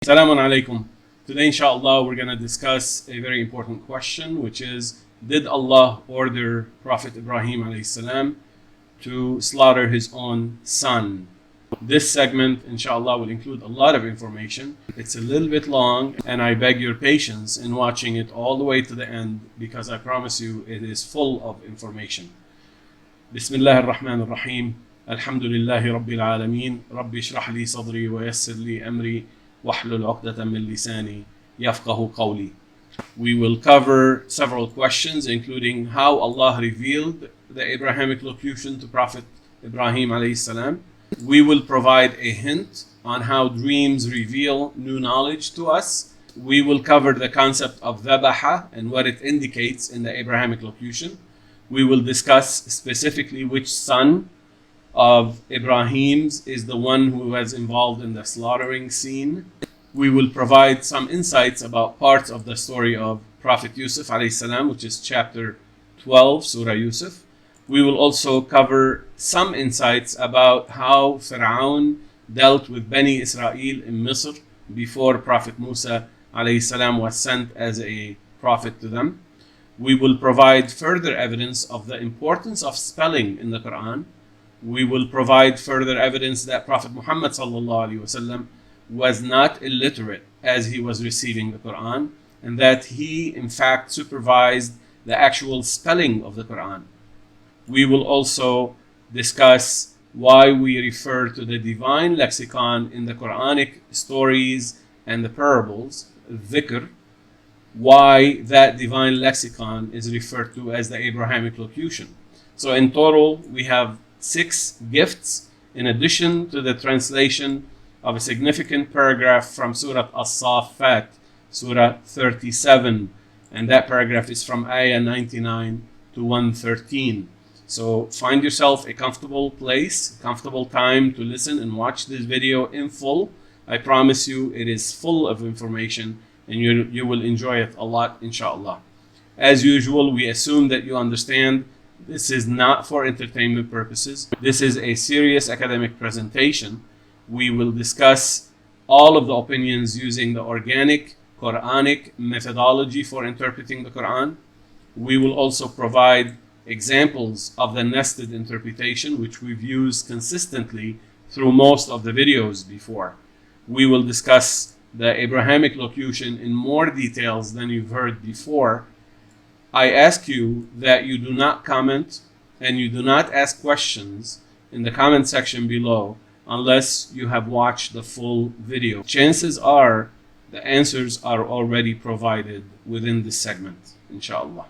Assalamu alaikum. Today, inshallah, we're going to discuss a very important question, which is, did Allah order Prophet Ibrahim alayhi salam to slaughter his own son? This segment, inshallah, will include a lot of information. It's a little bit long, and I beg your patience in watching it all the way to the end, because I promise you it is full of information. Bismillah ar-Rahman ar-Rahim. Alhamdulillahi Rabbil Alameen. Rabbi shrah li sadri wa yassir li amri. Wahlul uqdatan min lisani yafqahu qawli. We will cover several questions, including how Allah revealed the Abrahamic locution to Prophet Ibrahim alayhi salam. We will provide a hint on how dreams reveal new knowledge to us. We will cover the concept of dhabaha and what it indicates in the Abrahamic locution. We will discuss specifically which son of Ibrahim's is the one who was involved in the slaughtering scene. We will provide some insights about parts of the story of Prophet Yusuf alayhi salam, which is chapter 12, Surah Yusuf. We will also cover some insights about how Fir'aun dealt with Bani Israel in Misr before Prophet Musa alayhi salam was sent as a prophet to them. We will provide further evidence of the importance of spelling in the Quran. We will provide further evidence that Prophet Muhammad sallallahu alaihi wasallam was not illiterate as he was receiving the Quran, and that he in fact supervised the actual spelling of the Quran. We will also discuss why we refer to the divine lexicon in the Quranic stories and the parables, dhikr, why that divine lexicon is referred to as the Abrahamic locution. So in total, we have 6 gifts in addition to the translation of a significant paragraph from Surah As-Saffat, Surah 37, and that paragraph is from Ayah 99 to 113. So find yourself a comfortable place, comfortable time to listen and watch this video in full. I promise you it is full of information and you will enjoy it a lot, inshallah. As usual, we assume that you understand this is not for entertainment purposes. This is a serious academic presentation. We will discuss all of the opinions using the organic Quranic methodology for interpreting the Quran. We will also provide examples of the nested interpretation, which we've used consistently through most of the videos before. We will discuss the Abrahamic locution in more details than you've heard before. I ask you that you do not comment and you do not ask questions in the comment section below unless you have watched the full video. Chances are the answers are already provided within this segment, inshallah.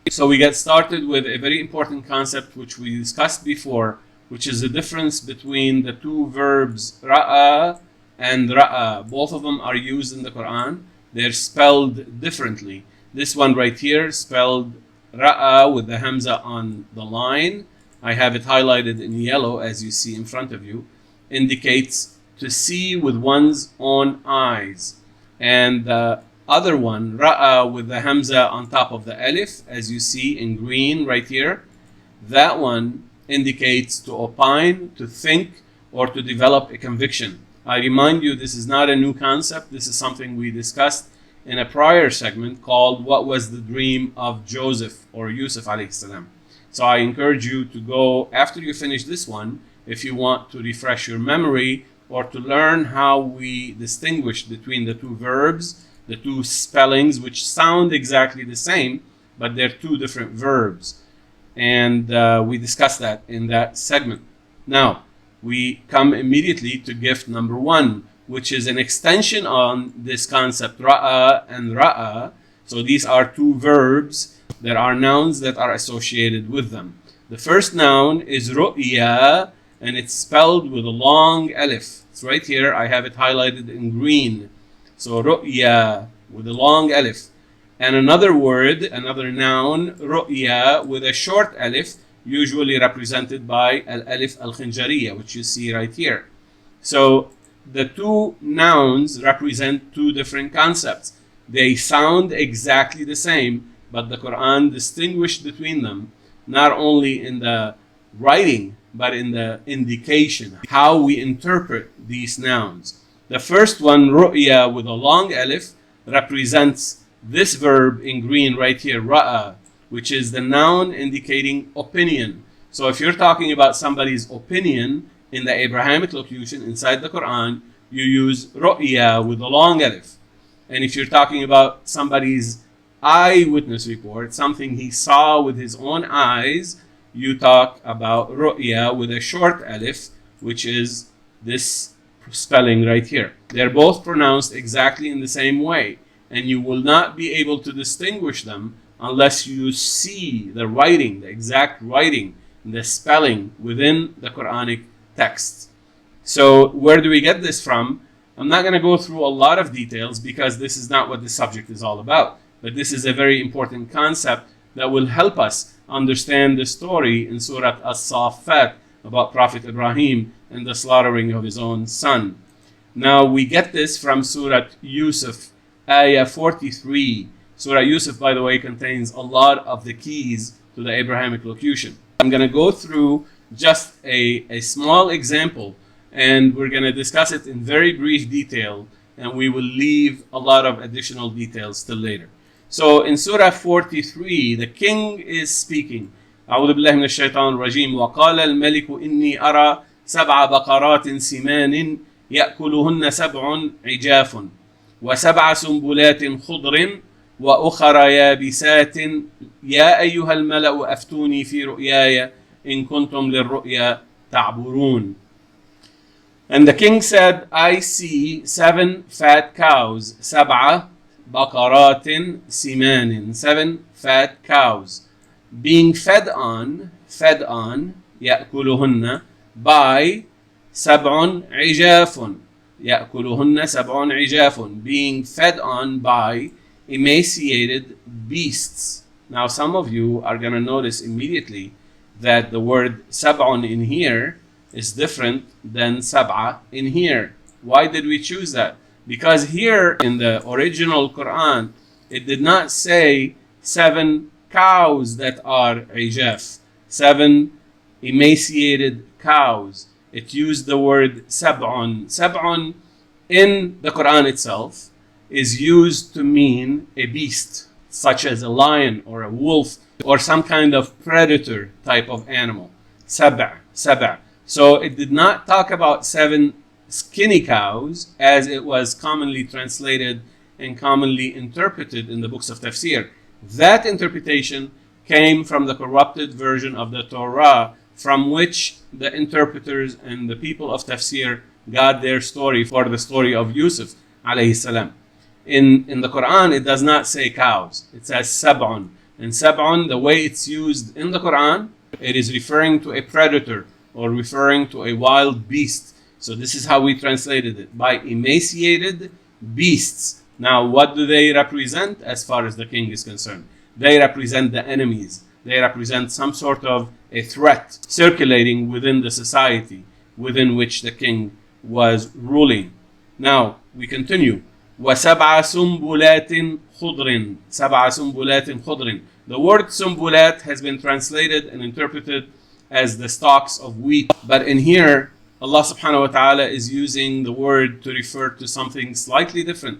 So we get started with a very important concept which we discussed before, which is the difference between the two verbs ra'a and ra'a. Both of them are used in the Quran. They're spelled differently. This one right here, spelled ra'a with the hamza on the line, I have it highlighted in yellow as you see in front of you, indicates to see with one's own eyes. And the other one, ra'a with the hamza on top of the alif, as you see in green right here, that one indicates to opine, to think, or to develop a conviction. I remind you, this is not a new concept. This is something we discussed in a prior segment called What Was the Dream of Joseph or Yusuf alayhi salam. So I encourage you to go after you finish this one if you want to refresh your memory or to learn how we distinguish between the two verbs, the two spellings which sound exactly the same, but they're two different verbs. And we discussed that in that segment. Now, we come immediately to gift number 1, which is an extension on this concept, ra'a and ra'a. So these are two verbs. There are nouns that are associated with them. The first noun is ru'ya, and it's spelled with a long alif. It's right here. I have it highlighted in green. So ru'ya with a long alif. And another word, another noun, ru'ya with a short alif, usually represented by al-alif al-khinjariyya, which you see right here. So the two nouns represent two different concepts. They sound exactly the same, but the Quran distinguished between them, not only in the writing, but in the indication, how we interpret these nouns. The first one, ru'ya with a long alif, represents this verb in green right here, ra'a, which is the noun indicating opinion. So if you're talking about somebody's opinion in the Abrahamic locution inside the Quran, you use ru'ya with a long alif. And if you're talking about somebody's eyewitness report, something he saw with his own eyes, you talk about ru'ya with a short alif, which is this spelling right here. They're both pronounced exactly in the same way, and you will not be able to distinguish them unless you see the writing, the exact writing, the spelling within the Quranic text. So where do we get this from? I'm not going to go through a lot of details because this is not what the subject is all about. But this is a very important concept that will help us understand the story in Surah As-Saffat about Prophet Ibrahim and the slaughtering of his own son. Now we get this from Surah Yusuf, Ayah 43. Surah Yusuf, by the way, contains a lot of the keys to the Abrahamic locution. I'm going to go through just a small example, and we're going to discuss it in very brief detail, and we will leave a lot of additional details till later. So in Surah 43, the king is speaking. أعوذ بالله من الشيطان الرجيم وقال الملك إني أرى 7 بقرات سمان يأكلهن 7 عجاف و7 سنبلات خضر وأخر يابسات يا أيها الملأ أفتوني في رؤياي إن كنتم للرؤيا تعبرون. And the king said, I see 7 fat cows, 7 بقرات سمان, 7 fat cows, being fed on يأكلهن by 7 عجاف, يأكلهن 7 عجاف, being fed on by emaciated beasts. Now some of you are going to notice immediately that the word sab'un in here is different than sab'a in here. Why did we choose that? Because here in the original Quran, it did not say 7 cows that are ijaf, 7 emaciated cows. It used the word sab'un. Sab'un in the Quran itself is used to mean a beast, such as a lion or a wolf or some kind of predator type of animal. Sab'. So it did not talk about 7 skinny cows as it was commonly translated and commonly interpreted in the books of tafsir. That interpretation came from the corrupted version of the Torah, from which the interpreters and the people of tafsir got their story for the story of Yusuf alayhi salam. In the Quran, it does not say cows. It says sab'un. And sab'un, the way it's used in the Quran, it is referring to a predator or referring to a wild beast. So this is how we translated it, by emaciated beasts. Now, what do they represent as far as the king is concerned? They represent the enemies. They represent some sort of a threat circulating within the society within which the king was ruling. Now, we continue. وَسَبْعَ سُنْبُلَاتٍ خُضْرٍ سَبْعَ سُنْبُلَاتٍ خُضْرٍ. The word sumbulat has been translated and interpreted as the stalks of wheat. But in here, Allah subhanahu wa ta'ala is using the word to refer to something slightly different.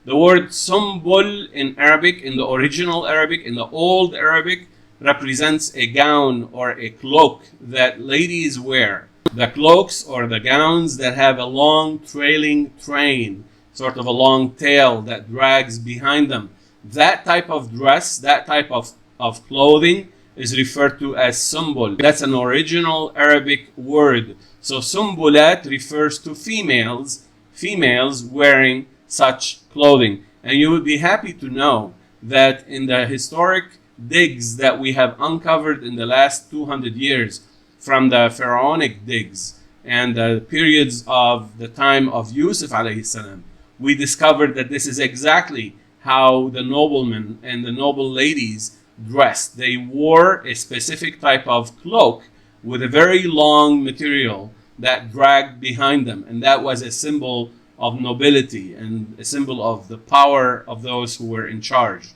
The word sumbul in Arabic, in the original Arabic, in the old Arabic, represents a gown or a cloak that ladies wear. The cloaks or the gowns that have a long trailing train, sort of a long tail that drags behind them. That type of dress, that type of clothing is referred to as sumbul. That's an original Arabic word. So sumbulat refers to females wearing such clothing. And you would be happy to know that in the historic digs that we have uncovered in the last 200 years, from the pharaonic digs and the periods of the time of Yusuf alayhi salam, we discovered that this is exactly how the noblemen and the noble ladies dressed. They wore a specific type of cloak with a very long material that dragged behind them, and that was a symbol of nobility and a symbol of the power of those who were in charge.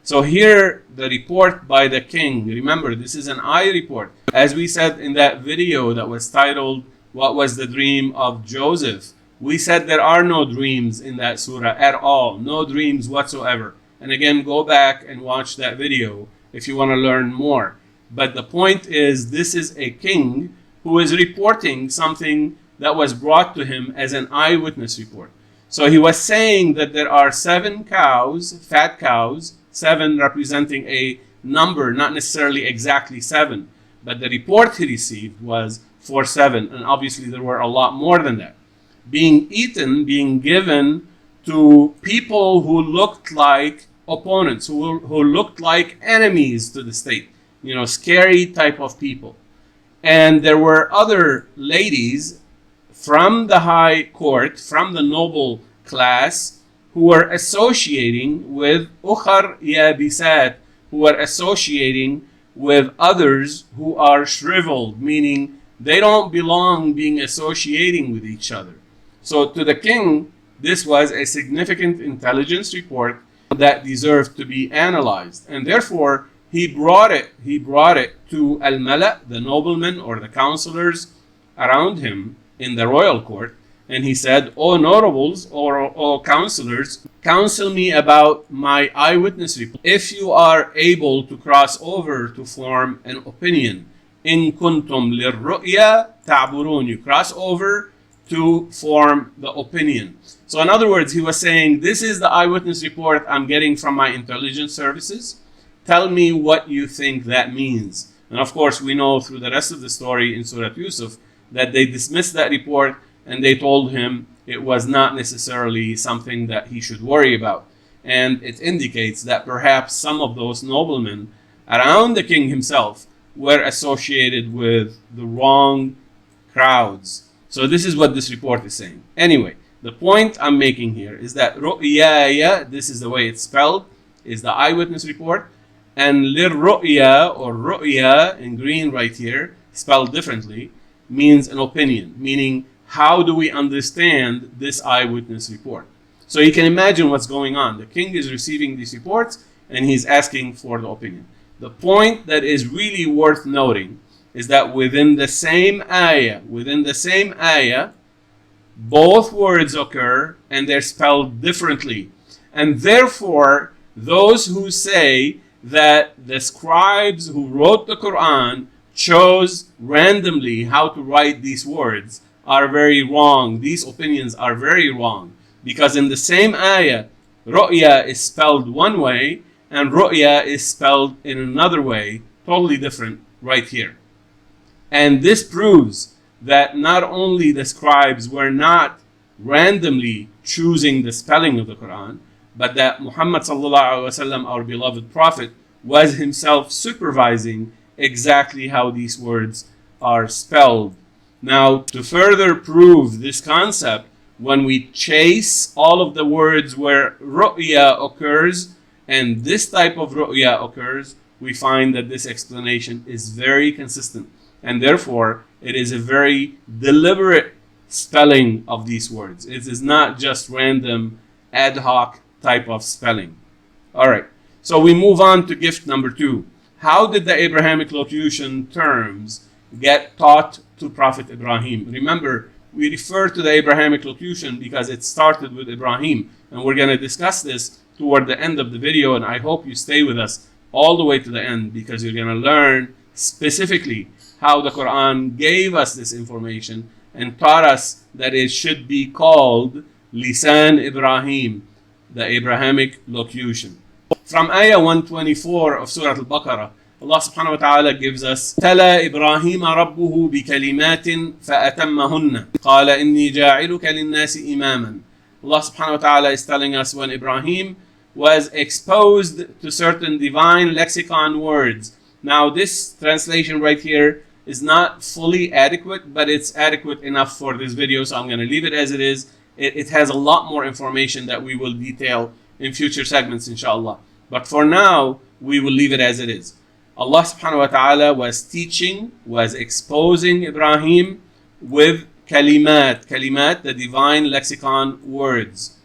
So here, the report by the king, remember, this is an eye report. As we said in that video that was titled, What Was the Dream of Joseph? We said there are no dreams in that surah at all, no dreams whatsoever. And again, go back and watch that video if you want to learn more. But the point is, this is a king who is reporting something that was brought to him as an eyewitness report. So he was saying that there are 7 cows, fat cows, 7 representing a number, not necessarily exactly 7, but the report he received was for 7, and obviously there were a lot more than that, being eaten, being given to people who looked like opponents, who looked like enemies to the state, scary type of people. And there were other ladies from the high court, from the noble class, who were associating with ukhar yabisat, who were associating with others who are shriveled, meaning they don't belong being associating with each other. So to the king, this was a significant intelligence report that deserved to be analyzed. And therefore, he brought it to al-mala, the noblemen or the counselors around him in the royal court. And he said, "O notables or O counselors, counsel me about my eyewitness report. If you are able to cross over to form an opinion, in kuntum lirru'ya ta'burun, you cross over to form the opinion." So in other words, he was saying, this is the eyewitness report I'm getting from my intelligence services. Tell me what you think that means. And of course, we know through the rest of the story in Surah Yusuf that they dismissed that report and they told him it was not necessarily something that he should worry about. And it indicates that perhaps some of those noblemen around the king himself were associated with the wrong crowds. So this is what this report is saying. Anyway, the point I'm making here is that ru'yaya, this is the way it's spelled, is the eyewitness report. And lirru'ya, or ru'ya in green right here, spelled differently, means an opinion, meaning how do we understand this eyewitness report? So you can imagine what's going on. The king is receiving these reports and he's asking for the opinion. The point that is really worth noting is that within the same ayah, both words occur and they're spelled differently. And therefore, those who say that the scribes who wrote the Quran chose randomly how to write these words are very wrong. These opinions are very wrong. Because in the same ayah, ru'ya is spelled one way and ru'ya is spelled in another way, totally different right here. And this proves that not only the scribes were not randomly choosing the spelling of the Quran, but that Muhammad sallallahu alaihi wasallam, our beloved Prophet, was himself supervising exactly how these words are spelled. Now, to further prove this concept, when we chase all of the words where ru'ya occurs and this type of ru'ya occurs, we find that this explanation is very consistent. And therefore, it is a very deliberate spelling of these words. It is not just random, ad hoc type of spelling. All right, so we move on to gift number 2. How did the Abrahamic locution terms get taught to Prophet Ibrahim? Remember, we refer to the Abrahamic locution because it started with Ibrahim. And we're going to discuss this toward the end of the video. And I hope you stay with us all the way to the end because you're going to learn specifically how the Quran gave us this information and taught us that it should be called Lisan Ibrahim, the Abrahamic locution. From Ayah 124 of Surah Al-Baqarah, Allah subhanahu wa ta'ala gives us تَلَا إِبْرَاهِيمَ رَبُّهُ بِكَلِمَاتٍ فَأَتَمَّهُنَّ قَالَ إِنِّي جَاعِلُكَ لِلنَّاسِ إِمَامًا. Allah subhanahu wa ta'ala is telling us when Ibrahim was exposed to certain divine lexicon words. Now this translation right here is not fully adequate, but it's adequate enough for this video, so I'm going to leave it as it is. It has a lot more information that we will detail in future segments, inshallah. But for now, we will leave it as it is. Allah subhanahu wa ta'ala was teaching, was exposing Ibrahim with kalimat, the divine lexicon words.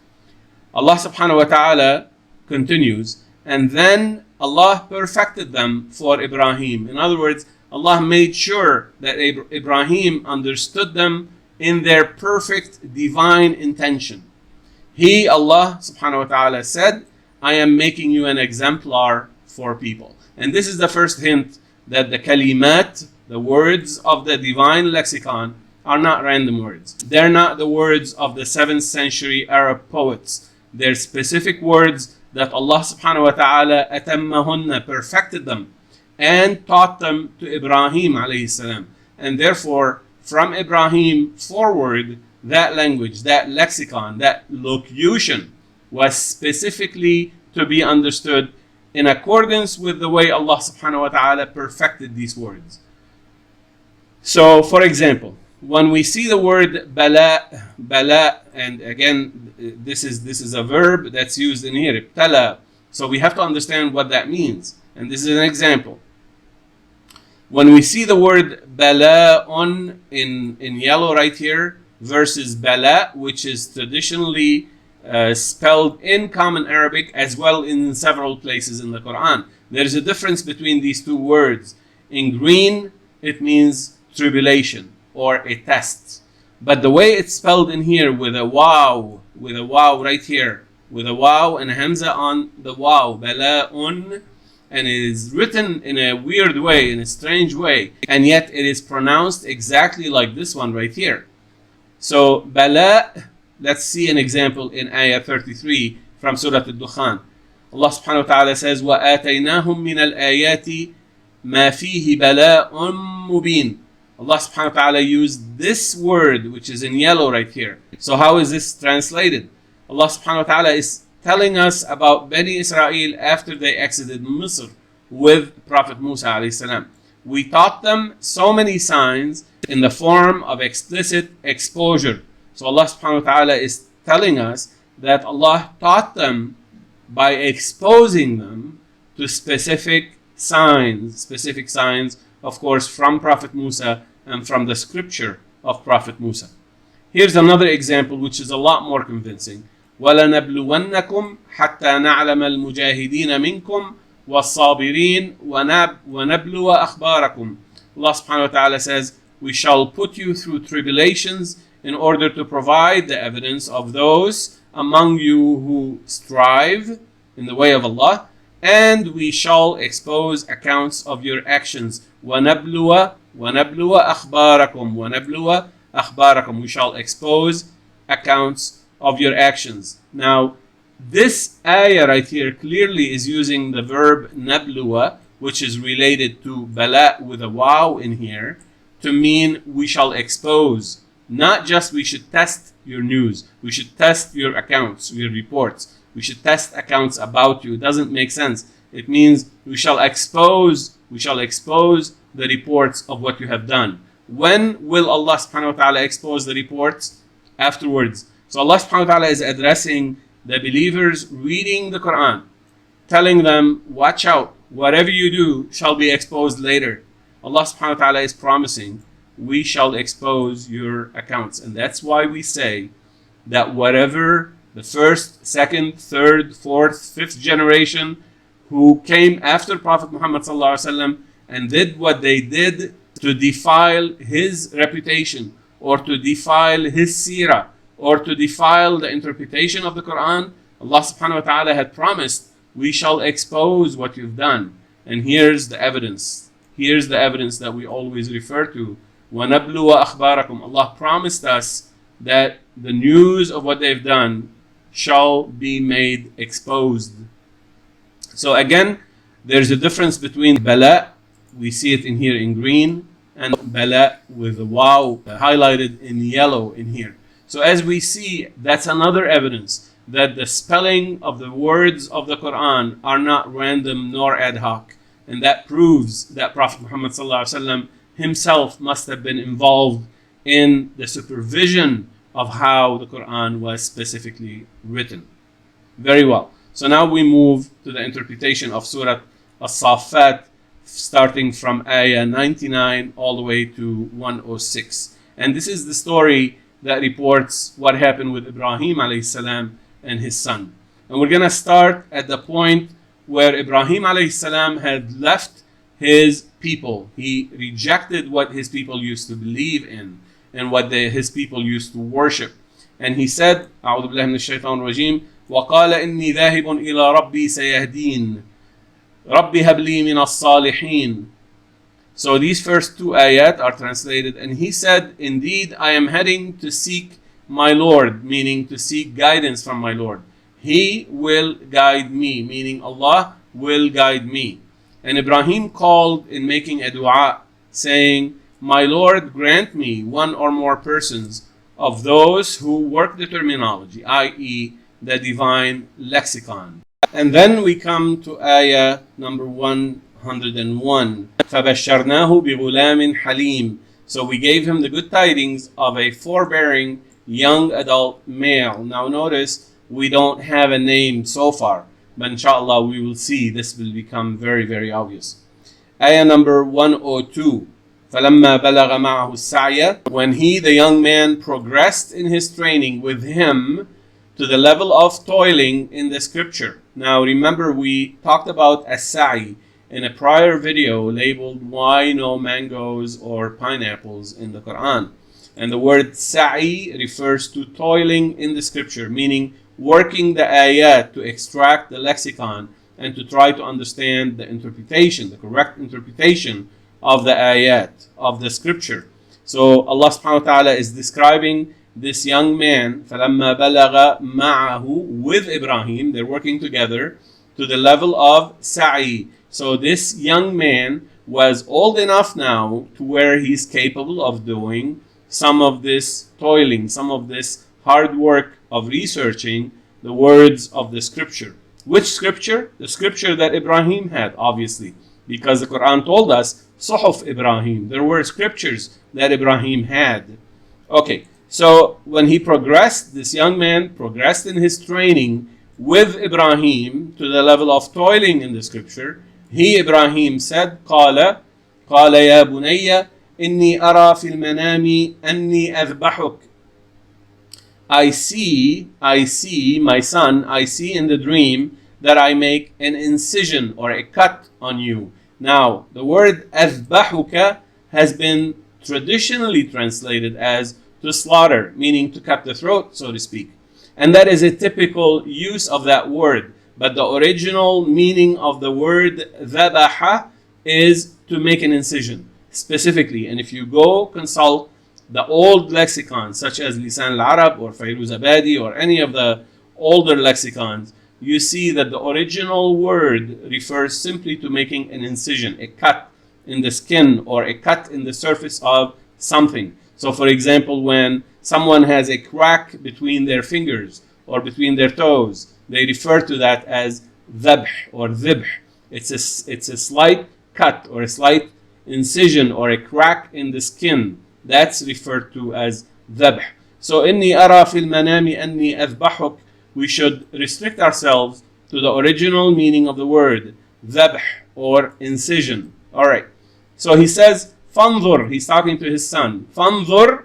Allah subhanahu wa ta'ala continues, and then Allah perfected them for Ibrahim. In other words, Allah made sure that Ibrahim understood them in their perfect divine intention. He, Allah subhanahu wa ta'ala, said, I am making you an exemplar for people. And this is the first hint that the kalimat, the words of the divine lexicon, are not random words. They're not the words of the 7th century Arab poets. They're specific words that Allah subhanahu wa ta'ala atammahunna, perfected them and taught them to Ibrahim alayhi salam. And therefore, from Ibrahim forward, that language, that lexicon, that locution was specifically to be understood in accordance with the way Allah subhanahu wa ta'ala perfected these words. So, for example, when we see the word bala, and again, this is a verb that's used in here, ibtala. So we have to understand what that means. And this is an example. When we see the word bala'un in yellow right here versus bala, which is traditionally spelled in Common Arabic as well in several places in the Quran. There is a difference between these two words. In green, it means tribulation or a test. But the way it's spelled in here with a waw right here, with a waw and a hamza on the waw, bala'un, and it is written in a weird way, in a strange way, and yet it is pronounced exactly like this one right here. So bala, let's see an example in ayah 33 from Surah Al-Dukhan. Allah subhanahu wa ta'ala says, وَآتَيْنَاهُمْ مِنَ الْآيَاتِ مَا فِيهِ بَلَاءٌ مُبِينٌ. Allah subhanahu wa ta'ala used this word, which is in yellow right here. So how is this translated? Allah subhanahu wa ta'ala is telling us about Bani Israel after they exited Misr with Prophet Musa alayhi salam. We taught them so many signs in the form of explicit exposure. So Allah subhanahu wa ta'ala is telling us that Allah taught them by exposing them to specific signs, of course, from Prophet Musa and from the scripture of Prophet Musa. Here's another example which is a lot more convincing. وَلَنَبْلُوَنَّكُمْ حَتَّى نَعْلَمَ الْمُجَاهِدِينَ مِنْكُمْ وَالصَّابِرِينَ وَنَبْلُوَ أَخْبَارَكُمْ. Allah subhanahu wa ta'ala says, we shall put you through tribulations in order to provide the evidence of those among you who strive in the way of Allah, and we shall expose accounts of your actions. وَنَبْلُوَ أَخْبَارَكُمْ. We shall expose accounts of your actions. Now, this ayah right here clearly is using the verb nabluwa, which is related to bala with a waw in here, to mean we shall expose. Not just we should test your news, we should test your accounts, your reports. We should test accounts about you. It doesn't make sense. It means we shall expose the reports of what you have done. When will Allah subhanahu wa ta'ala expose the reports? Afterwards. So Allah subhanahu wa ta'ala is addressing the believers reading the Quran, telling them, watch out, whatever you do shall be exposed later. Allah subhanahu wa ta'ala is promising, we shall expose your accounts. And that's why we say that whatever the first, second, third, fourth, fifth generation who came after Prophet Muhammad sallallahu alaihi wasallam and did what they did to defile his reputation or to defile his seerah or to defile the interpretation of the Quran, Allah subhanahu wa ta'ala had promised, we shall expose what you've done. And here's the evidence. Here's the evidence that we always refer to. وَنَبْلُوَ أَخْبَارَكُمْ. Allah promised us that the news of what they've done shall be made exposed. So again, there's a difference between bala, we see it in here in green, and bala with the waw highlighted in yellow in here. So as we see, that's another evidence that the spelling of the words of the Quran are not random nor ad hoc. And that proves that Prophet Muhammad ﷺ himself must have been involved in the supervision of how the Quran was specifically written. Very well. So now we move to the interpretation of Surah As-Saffat, starting from ayah 99 all the way to 106. And this is the story that reports what happened with Ibrahim alayhi salam and his son. And we're going to start at the point where Ibrahim alayhi salam had left his people. He rejected what his people used to believe in. and what his people used to worship. And he said, أعوذ بالله من الشيطان الرجيم, وقال إني ذاهب إلى ربي سيهدين ربي هب لي من الصالحين. So these first two ayat are translated, and he said, indeed I am heading to seek my Lord, meaning to seek guidance from my Lord. He will guide me, meaning Allah will guide me. And Ibrahim called in making a dua, saying, my Lord, grant me one or more persons of those who work the terminology, i.e. the divine lexicon. And then we come to ayah number 101. فَبَشَّرْنَاهُ بِغُلَامٍ حَلِيمٍ. So we gave him the good tidings of a forbearing young adult male. Now notice, we don't have a name so far, but inshallah we will see this will become very, very obvious. Ayah number 102. فَلَمَّا بَلَغَ مَعَهُ السَّعْيَ. When he, the young man, progressed in his training with him to the level of toiling in the scripture. Now remember, we talked about as-sa'i in a prior video labeled why no mangoes or pineapples in the Quran. And the word sa'i refers to toiling in the scripture, meaning working the ayat to extract the lexicon and to try to understand the interpretation, the correct interpretation of the ayat, of the scripture. So Allah subhanahu wa ta'ala is describing this young man, فَلَمَّا بَلَغَ مَعَهُ, with Ibrahim, they're working together to the level of sa'i. So this young man was old enough now to where he's capable of doing some of this toiling, some of this hard work of researching the words of the scripture. Which scripture? The scripture that Ibrahim had, obviously, because the Quran told us, Suhuf Ibrahim. There were scriptures that Ibrahim had. Okay, so when he progressed, this young man progressed in his training with Ibrahim to the level of toiling in the scripture. He, Ibrahim, said, قال يا بني إني أرى في المنام أني أذبحك. I see, my son, I see in the dream that I make an incision or a cut on you. Now, the word أذبحك has been traditionally translated as to slaughter, meaning to cut the throat, so to speak. And that is a typical use of that word. But the original meaning of the word ذبح is to make an incision, specifically. And if you go consult the old lexicons, such as Lisan al-Arab or Fayruz Abadi or any of the older lexicons, you see that the original word refers simply to making an incision, a cut in the skin or a cut in the surface of something. So for example, when someone has a crack between their fingers or between their toes, they refer to that as dhabh or dhibh. It's a slight cut or a slight incision or a crack in the skin. That's referred to as dhabh. So inni ara fil manami anni adhbahuk. We should restrict ourselves to the original meaning of the word dhabh or incision. All right. So he says fanzur. He's talking to his son. Fanzur,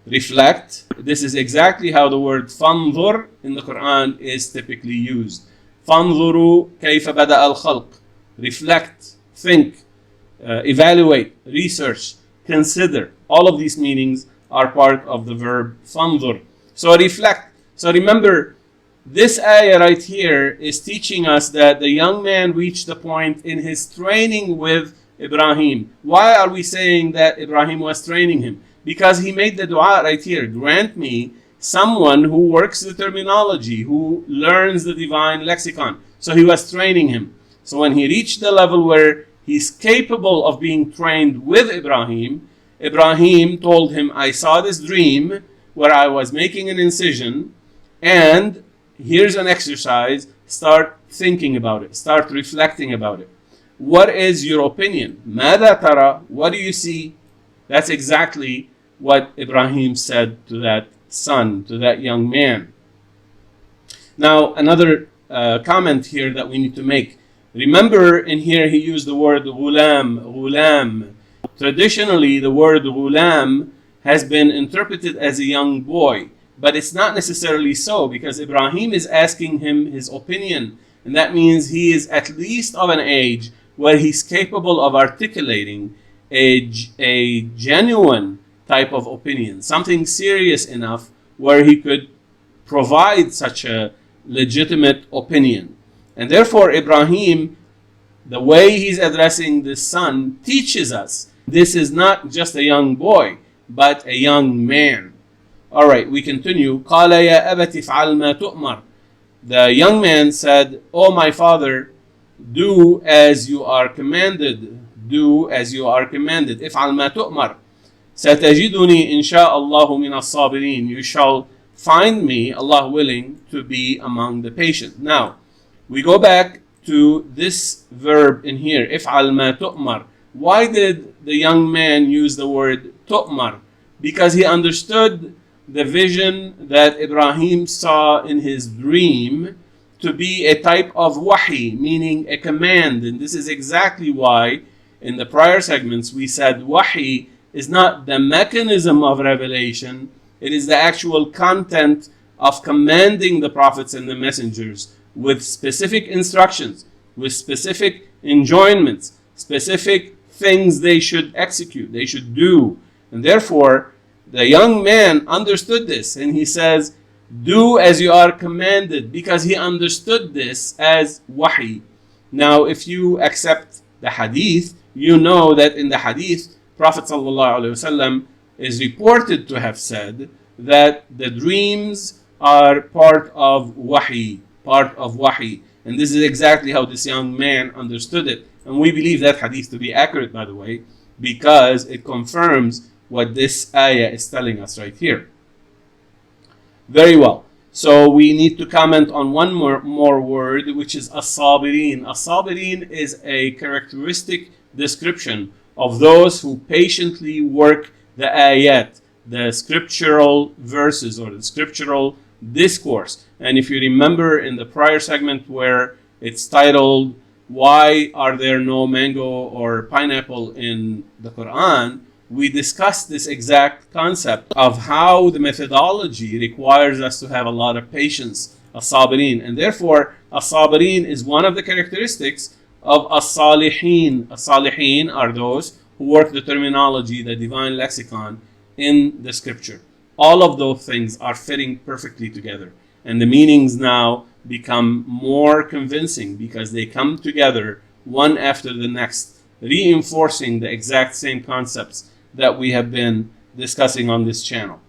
reflect. This is exactly how the word fanzur in the Quran is typically used. Fanzuru kayfa bada al-khalq. Reflect, think, evaluate, research, consider. All of these meanings are part of the verb fanzur. So reflect. So remember, this ayah right here is teaching us that the young man reached the point in his training with Ibrahim. Why are we saying that Ibrahim was training him? Because he made the dua right here. Grant me someone who works the terminology, who learns the divine lexicon. So he was training him. So when he reached the level where he's capable of being trained with Ibrahim, Ibrahim told him, I saw this dream where I was making an incision, and here's an exercise. Start thinking about it. Start reflecting about it. What is your opinion? ماذا ترى? What do you see? That's exactly what Ibrahim said to that son, to that young man. Now, another comment here that we need to make. Remember, in here he used the word ghulam. Traditionally, the word ghulam has been interpreted as a young boy, but it's not necessarily so, because Ibrahim is asking him his opinion, and that means he is at least of an age where he's capable of articulating a genuine type of opinion, something serious enough where he could provide such a legitimate opinion. And therefore, Ibrahim, the way he's addressing this son, teaches us this is not just a young boy, but a young man. All right, we continue. قال يا أبت افعل ما تؤمر. The young man said, "Oh my father, do as you are commanded. Do as you are commanded. افعل ما تؤمر. ستجدني إن شاء الله من الصابرين. You shall find me, Allah willing, to be among the patient." Now, we go back to this verb in here, افعل ما تؤمر. Why did the young man use the word tu'mar? Because he understood the vision that Ibrahim saw in his dream to be a type of wahi, meaning a command. And this is exactly why in the prior segments we said wahi is not the mechanism of revelation, it is the actual content of commanding the prophets and the messengers with specific instructions, with specific enjoinments, specific things they should execute, they should do. And therefore, the young man understood this, and he says, "Do as you are commanded," because he understood this as wahi. Now, if you accept the hadith, you know that in the hadith, Prophet ﷺ is reported to have said that the dreams are part of wahi, and this is exactly how this young man understood it. And we believe that hadith to be accurate, by the way, because it confirms what this ayah is telling us right here. Very well. So we need to comment on one more word, which is as-sabirin. As-sabirin is a characteristic description of those who patiently work the ayat, the scriptural verses or the scriptural discourse. And if you remember in the prior segment where it's titled, "Why are there no mango or pineapple in the Quran?" we discussed this exact concept of how the methodology requires us to have a lot of patience, as-sabirin. And therefore, as-sabirin is one of the characteristics of as-salihin. As-salihin are those who work the terminology, the divine lexicon in the scripture. All of those things are fitting perfectly together. And the meanings now become more convincing because they come together one after the next, reinforcing the exact same concepts that we have been discussing on this channel.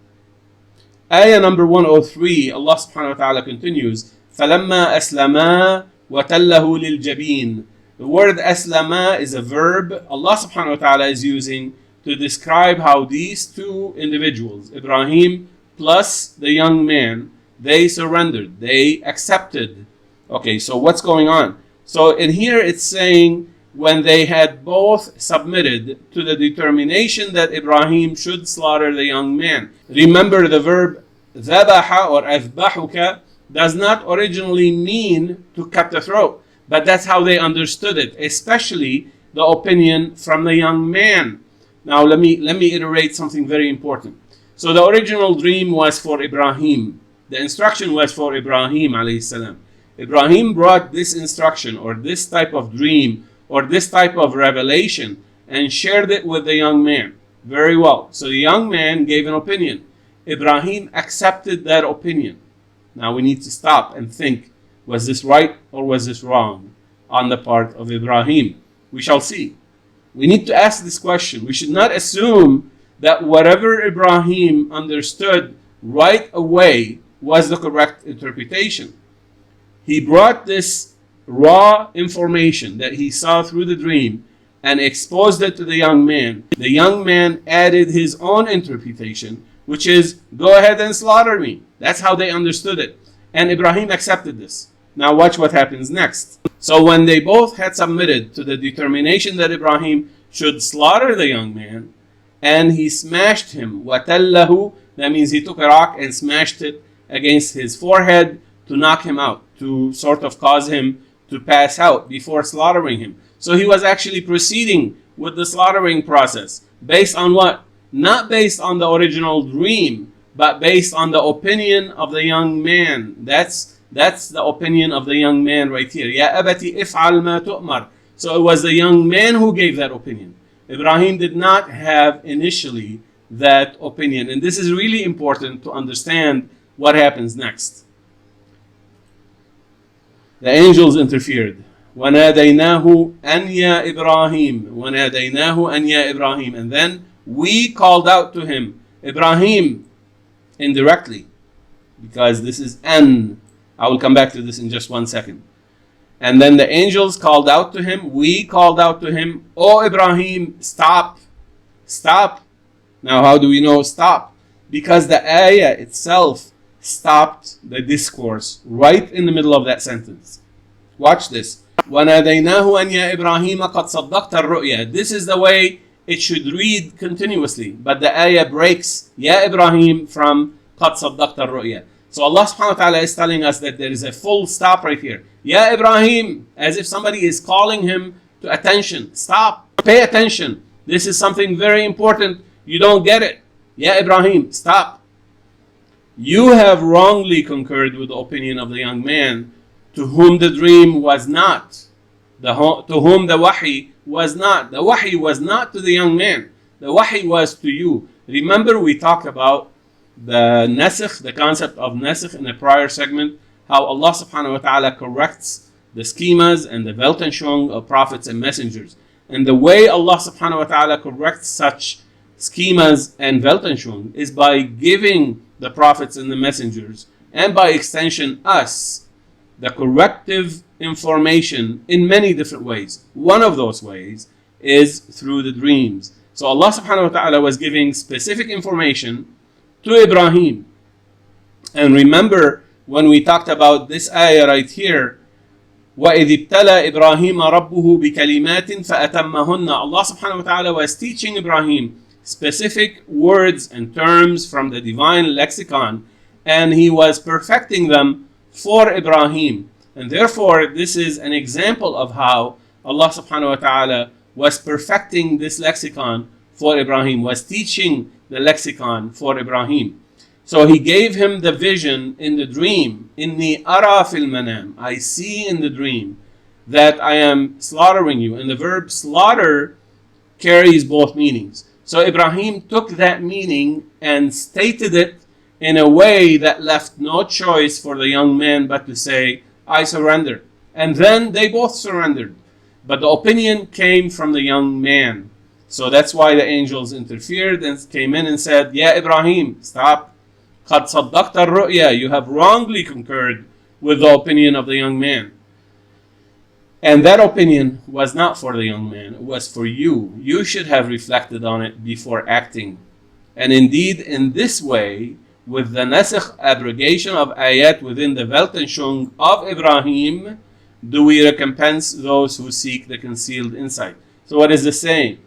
Ayah number 103, Allah subhanahu wa ta'ala continues, فَلَمَّا أَسْلَمَا وَتَلَّهُ لِلْجَبِينَ. The word aslama is a verb Allah subhanahu wa ta'ala is using to describe how these two individuals, Ibrahim plus the young man, they surrendered, they accepted. Okay, so what's going on? So in here it's saying when they had both submitted to the determination that Ibrahim should slaughter the young man. Remember, the verb ذبح or أذبحك does not originally mean to cut the throat, but that's how they understood it, especially the opinion from the young man. Now let me iterate something very important. So the original dream was for Ibrahim. The instruction was for Ibrahim alayhi salam. Ibrahim brought this instruction or this type of dream or this type of revelation and shared it with the young man. Very well. So the young man gave an opinion. Ibrahim accepted that opinion. Now we need to stop and think, was this right or was this wrong on the part of Ibrahim? We shall see. We need to ask this question. We should not assume that whatever Ibrahim understood right away was the correct interpretation. He brought this raw information that he saw through the dream and exposed it to the young man. The young man added his own interpretation, which is, go ahead and slaughter me. That's how they understood it. And Ibrahim accepted this. Now watch what happens next. So when they both had submitted to the determination that Ibrahim should slaughter the young man, and he smashed him, وَتَلَّهُ, that means he took a rock and smashed it against his forehead to knock him out, to sort of cause him to pass out before slaughtering him. So he was actually proceeding with the slaughtering process. Based on what? Not based on the original dream, but based on the opinion of the young man. That's the opinion of the young man right here. Ya abati if'al ma tu'mar. So it was the young man who gave that opinion. Ibrahim did not have initially that opinion. And this is really important to understand what happens next. The angels interfered. وَنَادَيْنَاهُ أَنْ يَا إِبْرَاهِيمُ وَنَادَيْنَاهُ أَنْ يَا إِبْرَاهِيمُ. And then we called out to him, Ibrahim, indirectly, because this is an. I will come back to this in just 1 second. And then the angels called out to him, we called out to him, Oh Ibrahim, stop, stop. Now how do we know stop? Because the ayah itself stopped the discourse right in the middle of that sentence. Watch this. وَنَادَيْنَاهُ أَنْ يَا إِبْرَاهِيمَ قَدْ صَدَّقْتَ الرُّؤْيَا. This is the way it should read continuously, but the ayah breaks Ya Ibrahim from قَدْ صَدَّقْتَ الرُّؤْيَا. So Allah subhanahu wa ta'ala is telling us that there is a full stop right here. Ya Ibrahim, as if somebody is calling him to attention. Stop, pay attention. This is something very important. You don't get it. Ya Ibrahim, stop. You have wrongly concurred with the opinion of the young man to whom the dream was not, to whom the wahi was not. The wahi was not to the young man. The wahi was to you. Remember we talked about the nasikh, the concept of nasikh in a prior segment, how Allah subhanahu wa ta'ala corrects the schemas and the Weltanschauung of prophets and messengers. And the way Allah subhanahu wa ta'ala corrects such schemas and Weltanschauung is by giving the prophets and the messengers, and by extension us, the corrective information in many different ways. One of those ways is through the dreams. So Allah subhanahu wa ta'ala was giving specific information to Ibrahim. And remember when we talked about this ayah right here, وَإِذِ ابْتَلَى إِبْرَاهِيمَ رَبُّهُ بِكَلِمَاتٍ فَأَتَمَّهُنَّ. Allah subhanahu wa ta'ala was teaching Ibrahim specific words and terms from the divine lexicon, and he was perfecting them for Ibrahim. And therefore this is an example of how Allah subhanahu wa ta'ala was perfecting this lexicon for Ibrahim, was teaching the lexicon for Ibrahim. So he gave him the vision in the dream. Inni ara fil manam. I see in the dream that I am slaughtering you. And the verb slaughter carries both meanings. So Ibrahim took that meaning and stated it in a way that left no choice for the young man but to say, I surrender. And then they both surrendered. But the opinion came from the young man. So that's why the angels interfered and came in and said, Ya Ibrahim, stop. قَدْ صَدَّقْتَ الرُّؤْيَا. You have wrongly concurred with the opinion of the young man. And that opinion was not for the young man, it was for you. You should have reflected on it before acting. And indeed, in this way, with the nasikh, abrogation of ayat within the Weltanschauung of Ibrahim, do we recompense those who seek the concealed insight. So what is this saying?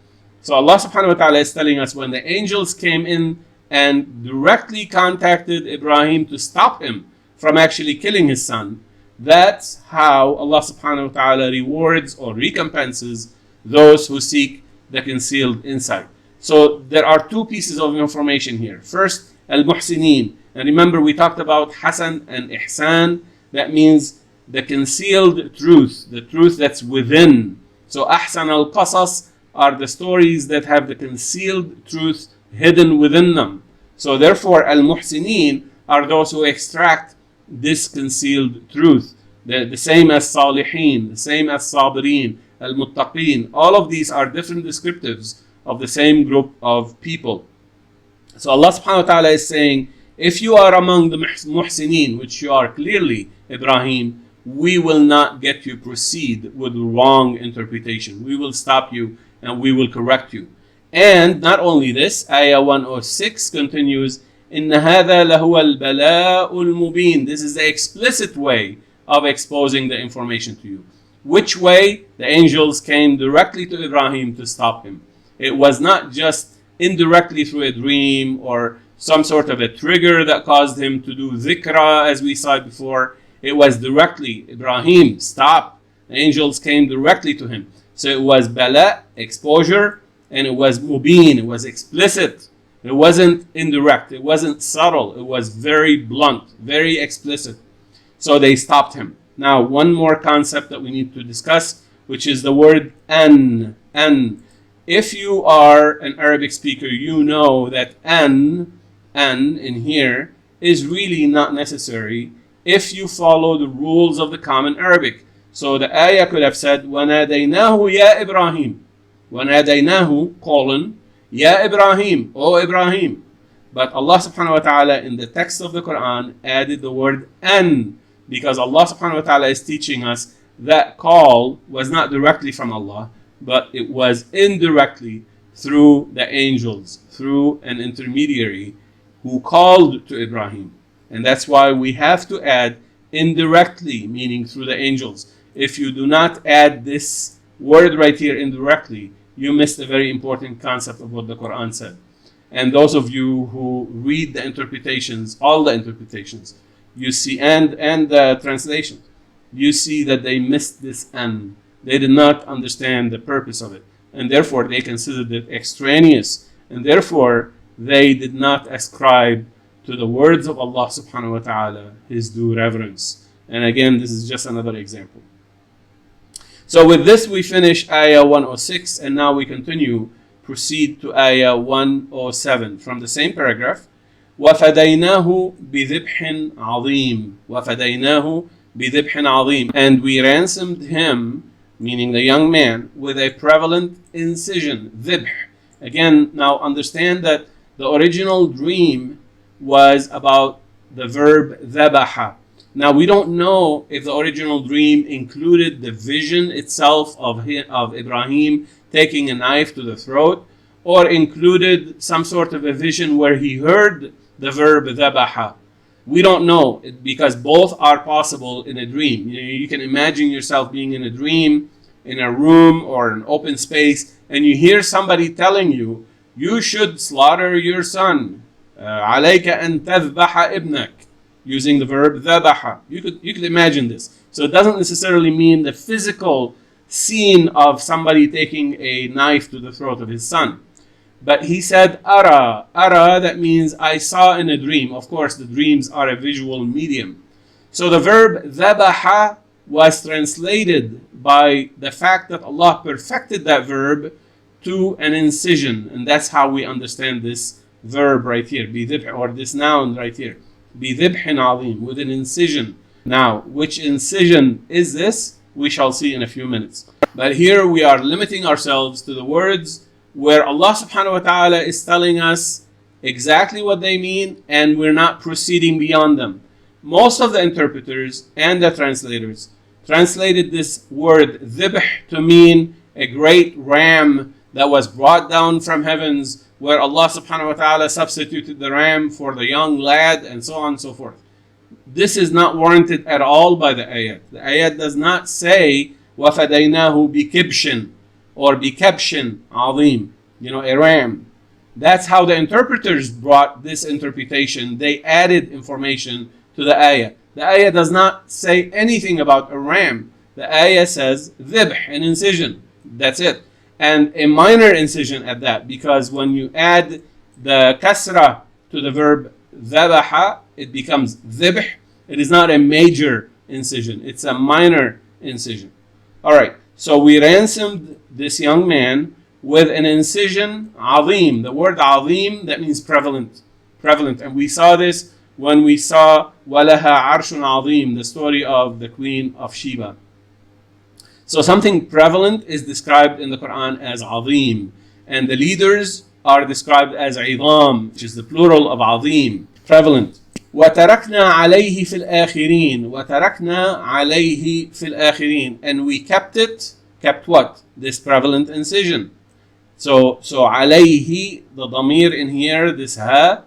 So Allah subhanahu wa ta'ala is telling us when the angels came in and directly contacted Ibrahim to stop him from actually killing his son, that's how Allah subhanahu wa ta'ala rewards or recompenses those who seek the concealed insight. So there are two pieces of information here. First, al-muhsinin. And remember we talked about hasan and ihsan. That means the concealed truth, the truth that's within. So ahsan al-qasas are the stories that have the concealed truth hidden within them. So therefore al-muhsinin are those who extract this concealed truth. The same as salihin, the same as sabirin, al-muttaqin. All of these are different descriptives of the same group of people. So Allah subhanahu wa ta'ala is saying, if you are among the muhsinin, which you are clearly, Ibrahim, we will not get you proceed with wrong interpretation. We will stop you and we will correct you. And not only this, ayah 106 continues, إِنَّ هَذَا لَهُوَ الْبَلَاءُ الْمُبِينُ. This is the explicit way of exposing the information to you. Which way? The angels came directly to Ibrahim to stop him. It was not just indirectly through a dream or some sort of a trigger that caused him to do dhikra as we saw before. It was directly, Ibrahim, stop. The angels came directly to him. So it was bala, exposure, and it was mubin, it was explicit. It wasn't indirect, it wasn't subtle, it was very blunt, very explicit. So they stopped him. Now, one more concept that we need to discuss, which is the word an. If you are an Arabic speaker, you know that an in here is really not necessary if you follow the rules of the common Arabic. So the ayah could have said, وَنَادَيْنَاهُ يَا إِبْرَاهِيمُ وَنَادَيْنَاهُ colon يَا إِبْرَاهِيمُ O Ibrahim. But Allah subhanahu wa ta'ala in the text of the Quran added the word an, because Allah subhanahu wa ta'ala is teaching us that call was not directly from Allah, but it was indirectly through the angels, through an intermediary who called to Ibrahim. And that's why we have to add indirectly, meaning through the angels. If you do not add this word right here indirectly, you missed a very important concept of what the Quran said. And those of you who read the interpretations, all the interpretations, you see, and the translations, you see that they missed this an. They did not understand the purpose of it. And therefore they considered it extraneous. And therefore they did not ascribe to the words of Allah subhanahu wa ta'ala His due reverence. And again, this is just another example. So with this we finish ayah 106, and now we proceed to ayah 107 from the same paragraph. وَفَدَيْنَاهُ بِذِبْحٍ عَظِيمٍ وَفَدَيْنَاهُ بِذِبْحٍ عَظِيمٍ And we ransomed him, meaning the young man, with a prevalent incision, ذِبْح. Again, now understand that the original dream was about the verb ذَبَحَ. Now we don't know if the original dream included the vision itself of Ibrahim taking a knife to the throat, or included some sort of a vision where he heard the verb ذَبَحَ. We don't know, because both are possible in a dream. You can imagine yourself being in a dream, in a room or an open space, and you hear somebody telling you, you should slaughter your son. عَلَيْكَ أَن تَذْبَحَ إِبْنَكَ, using the verb ذَبَحَ. You could imagine this. So it doesn't necessarily mean the physical scene of somebody taking a knife to the throat of his son. But he said, ara. Ara, that means I saw in a dream. Of course, the dreams are a visual medium. So the verb ذَبَحَ was translated by the fact that Allah perfected that verb to an incision. And that's how we understand this verb right here, بِذِبْحٍ, or this noun right here, بِذِبْحٍ عَظِيمٍ, with an incision. Now, which incision is this? We shall see in a few minutes. But here we are limiting ourselves to the words where Allah subhanahu wa ta'ala is telling us exactly what they mean, and we're not proceeding beyond them. Most of the interpreters and the translators translated this word ذِبْح to mean a great ram that was brought down from heavens, where Allah subhanahu wa ta'ala substituted the ram for the young lad, and so on and so forth. This is not warranted at all by the ayat. The ayat does not say وَفَدَيْنَاهُ بِكِبْشٍ or بِكَبْشٍ عَظِيمٍ, a ram. That's how the interpreters brought this interpretation. They added information to the ayah. The ayah does not say anything about a ram. The ayah says ذِبْح, an incision. That's it. And a minor incision at that, because when you add the kasra to the verb ذَبَحَ, it becomes ذِبْح. It is not a major incision. It's a minor incision. All right. So we ransomed this young man with an incision, عظيم. The word عظيم, that means prevalent. And we saw this when we saw وَلَهَا عَرْشٌ عَظِيمٌ, the story of the Queen of Sheba. So something prevalent is described in the Quran as عظيم. And the leaders are described as عظام, which is the plural of عظيم, prevalent. وَتَرَكْنَا عَلَيْهِ فِي الْآخِرِينَ وَتَرَكْنَا عَلَيْهِ فِي الْآخِرِينَ And we kept what? This prevalent incision. So عَلَيْهِ, the dhamir in here, this ha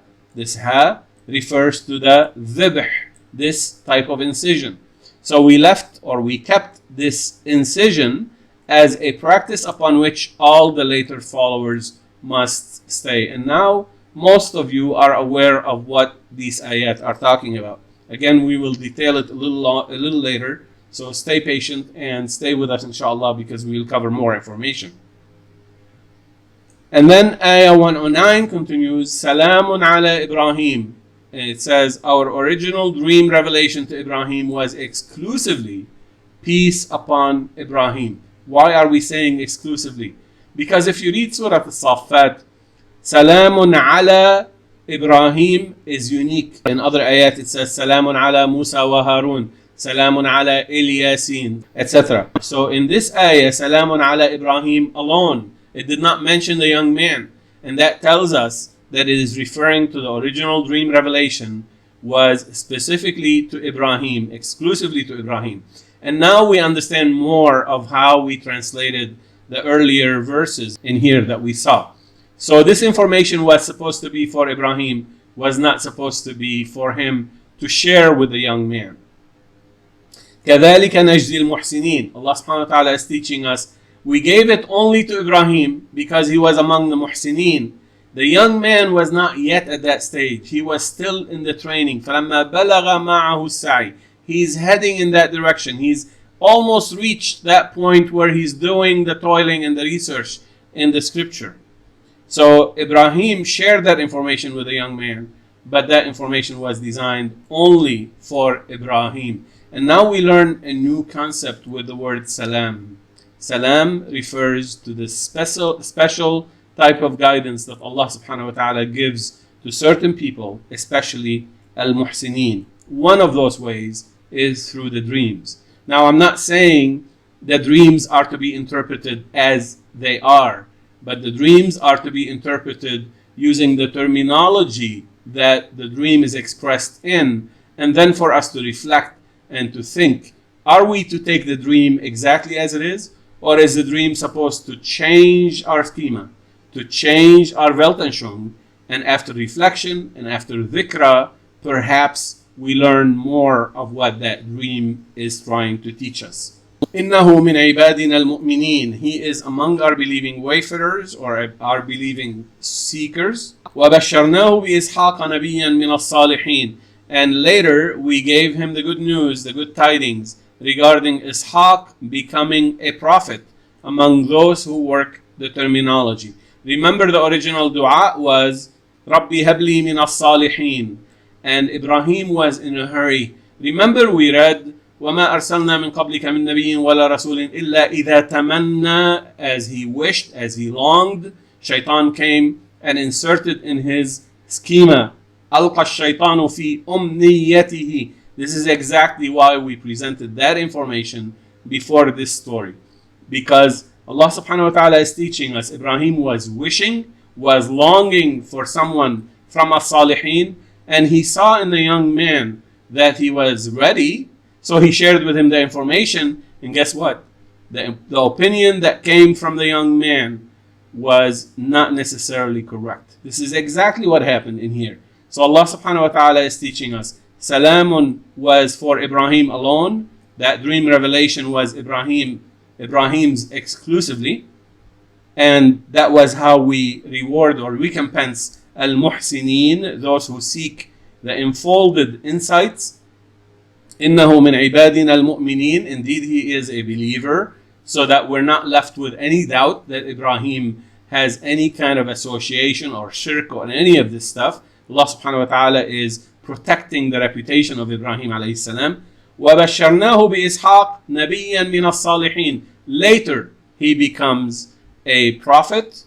refers to the ذِبْح, this type of incision. So we kept this incision as a practice upon which all the later followers must stay. And now most of you are aware of what these ayat are talking about. Again, we will detail it a little later, so stay patient and stay with us inshallah, because we will cover more information. And then ayah 109 continues, Salamun ala Ibrahim. And it says, our original dream revelation to Ibrahim was exclusively peace upon Ibrahim. Why are we saying exclusively? Because if you read Surah Al-Saffat, Salamun ala Ibrahim is unique. In other ayat it says Salamun ala Musa wa Harun, Salamun ala Ilyasin, etc. So in this ayah, Salamun ala Ibrahim alone, it did not mention the young man. And that tells us that it is referring to the original dream revelation was specifically to Ibrahim, exclusively to Ibrahim. And now we understand more of how we translated the earlier verses in here that we saw. So this information was supposed to be for Ibrahim, was not supposed to be for him to share with the young man. كَذَلِكَ نَجْزِي الْمُحْسِنِينَ. Allah subhanahu wa ta'ala is teaching us, we gave it only to Ibrahim because he was among the muhsineen. The young man was not yet at that stage. He was still in the training. فَلَمَّا بَلَغَ مَعَهُ السَّعِي. He's heading in that direction. He's almost reached that point where he's doing the toiling and the research in the scripture. So Ibrahim shared that information with the young man, but that information was designed only for Ibrahim. And now we learn a new concept with the word salam. Salam refers to the special type of guidance that Allah subhanahu wa ta'ala gives to certain people, especially al-muhsineen. One of those ways is through the dreams. Now I'm not saying that dreams are to be interpreted as they are, but the dreams are to be interpreted using the terminology that the dream is expressed in, and then for us to reflect and to think, are we to take the dream exactly as it is, or is the dream supposed to change our schema, to change our Weltanschauung, and after reflection and after dhikra, perhaps we learn more of what that dream is trying to teach us. إِنَّهُ مِنْ عِبَادِنَا الْمُؤْمِنِينَ. He is among our believing wayfarers or our believing seekers. وَبَشَّرْنَاهُ بِإِسْحَاقَ نَبِيًّا مِنَ الصَّالِحِينَ. And later we gave him the good news, the good tidings regarding Ishaq becoming a prophet among those who work the terminology. Remember, the original dua was رَبِّ هَبْ لِي مِنَ الصَّالِحِينَ. And Ibrahim was in a hurry. Remember we read وَمَا أَرْسَلْنَا مِنْ قَبْلِكَ مِنْ نَبِيٍّ وَلَا رَسُولٍ إِلَّا إِذَا تَمَنَّى. As he wished, as he longed, Shaitan came and inserted in his schema أَلْقَى الشَّيْطَانُ فِي أُمْنِيَّتِهِ. This is exactly why we presented that information before this story. Because Allah subhanahu wa ta'ala is teaching us Ibrahim was wishing, was longing for someone from as-salihin, and he saw in the young man that he was ready, so he shared with him the information, and guess what? The opinion that came from the young man was not necessarily correct. This is exactly what happened in here. So Allah subhanahu wa ta'ala is teaching us, Salamun was for Ibrahim alone. That dream revelation was Ibrahim's exclusively. And that was how we reward or recompense al-muhsineen, those who seek the enfolded insights. إِنَّهُ مِنْ عِبَادِنَا الْمُؤْمِنِينَ. Indeed, he is a believer, so that we're not left with any doubt that Ibrahim has any kind of association or shirk or any of this stuff. Allah subhanahu wa ta'ala is protecting the reputation of Ibrahim alayhi salam. وَبَشَّرْنَاهُ بِإِسْحَاقَ نَبِيًّا مِنَ الصَّالِحِينَ. Later, he becomes a prophet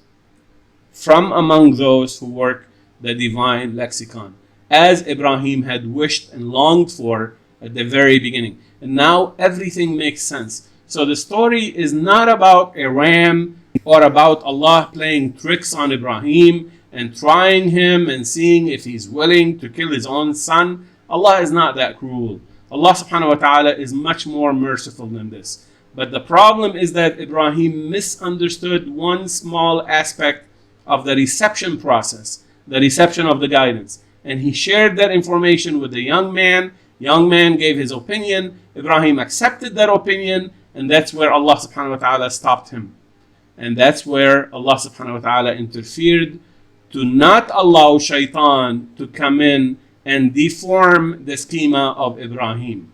from among those who work the divine lexicon, as Ibrahim had wished and longed for at the very beginning. And now everything makes sense. So the story is not about a ram or about Allah playing tricks on Ibrahim and trying him and seeing if he's willing to kill his own son. Allah is not that cruel. Allah subhanahu wa ta'ala is much more merciful than this. But the problem is that Ibrahim misunderstood one small aspect of the reception process, the reception of the guidance. And he shared that information with the young man. Young man gave his opinion. Ibrahim accepted that opinion, and that's where Allah subhanahu wa ta'ala stopped him. And that's where Allah subhanahu wa ta'ala interfered to not allow shaitan to come in and deform the schema of Ibrahim.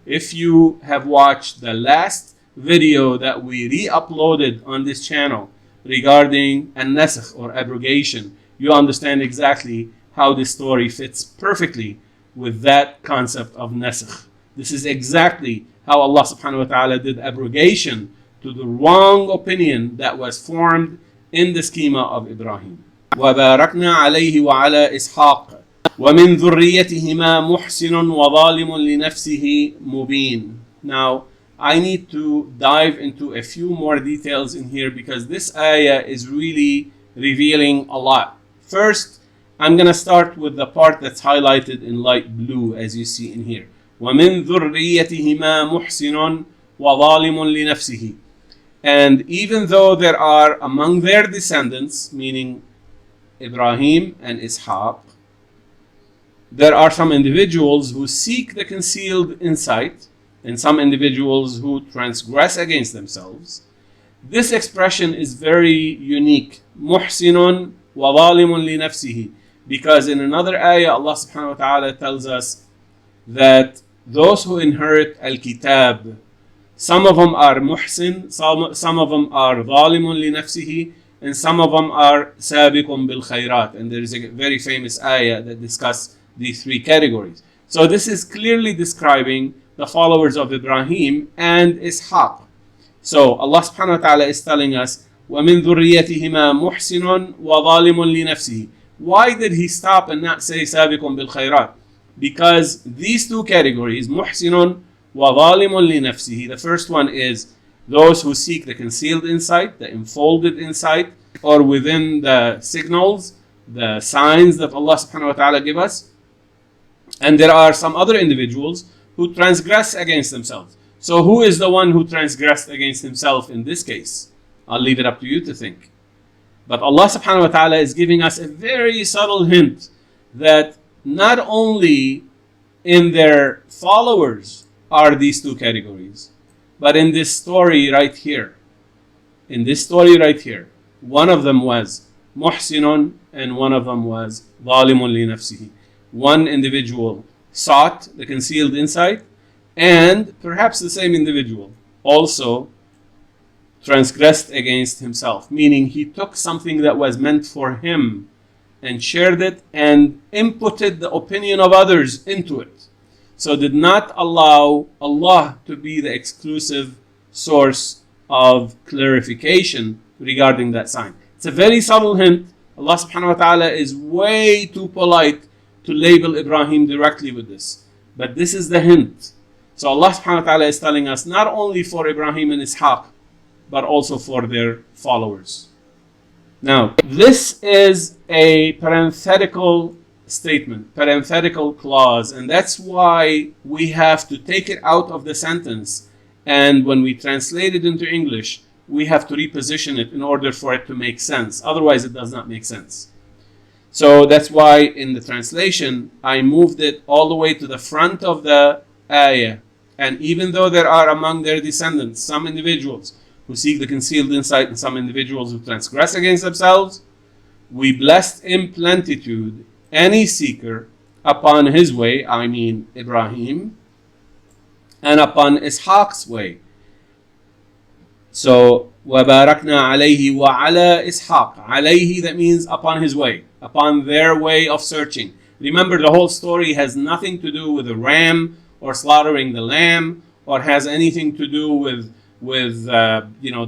If you have watched the last video that we re-uploaded on this channel regarding an-nasakh or abrogation, you understand exactly how this story fits perfectly with that concept of nasakh. This is exactly how Allah subhanahu wa ta'ala did abrogation to the wrong opinion that was formed in the schema of Ibrahim. وباركنا عليه وعلى إسحاق ومن ذريتهما محسن وظالم لنفسه مبين. Now, I need to dive into a few more details in here because this ayah is really revealing a lot. First, I'm going to start with the part that's highlighted in light blue as you see in here. وَمِن ذُرِّيَّتِهِمَا مُحْسِنٌ وَظَالِمٌ لِنَفْسِهِ. And even though there are among their descendants, meaning Ibrahim and Ishaq, there are some individuals who seek the concealed insight and some individuals who transgress against themselves. This expression is very unique. مُحْسِنٌ وَظَالِمٌ لِنَفْسِهِ. Because in another ayah, Allah subhanahu wa ta'ala tells us that those who inherit Al-Kitab, some of them are muhsin, some of them are ظالم لنفسه, and some of them are سابق بالخيرات. And there is a very famous ayah that discusses these three categories. So this is clearly describing the followers of Ibrahim and Ishaq. So Allah subhanahu wa ta'ala is telling us, وَمِن ذُرِّيَّتِهِمَا مُحْسِنٌ وَظَالِمٌ لِنَفْسِهِ. Why did he stop and not say سابق بالخيرات? Because these two categories, muhsinun wa zalimun li nafsihi, the first one is those who seek the concealed insight, the enfolded insight, or within the signals, the signs that Allah subhanahu wa ta'ala give us. And there are some other individuals who transgress against themselves. So who is the one who transgressed against himself in this case? I'll leave it up to you to think. But Allah subhanahu wa ta'ala is giving us a very subtle hint that not only in their followers are these two categories, but in this story right here. In this story right here, one of them was muhsinun and one of them was zalimun li nafsihi. One individual sought the concealed insight, and perhaps the same individual also transgressed against himself, meaning he took something that was meant for him and shared it and inputted the opinion of others into it. So did not allow Allah to be the exclusive source of clarification regarding that sign. It's a very subtle hint. Allah subhanahu wa ta'ala is way too polite to label Ibrahim directly with this. But this is the hint. So Allah subhanahu wa ta'ala is telling us not only for Ibrahim and Ishaq, but also for their followers. Now, this is a parenthetical statement, parenthetical clause, and that's why we have to take it out of the sentence, and when we translate it into English, we have to reposition it in order for it to make sense. Otherwise, it does not make sense. So that's why in the translation, I moved it all the way to the front of the ayah. And even though there are among their descendants some individuals who seek the concealed insight and some individuals who transgress against themselves, we blessed in plenitude any seeker upon his way, I mean Ibrahim, and upon Ishaq's way. So, وَبَارَكْنَا عَلَيْهِ وَعَلَى إِسْحَاقَ. عَلَيْهِ, that means upon his way, upon their way of searching. Remember, the whole story has nothing to do with the ram or slaughtering the lamb, or has anything to do with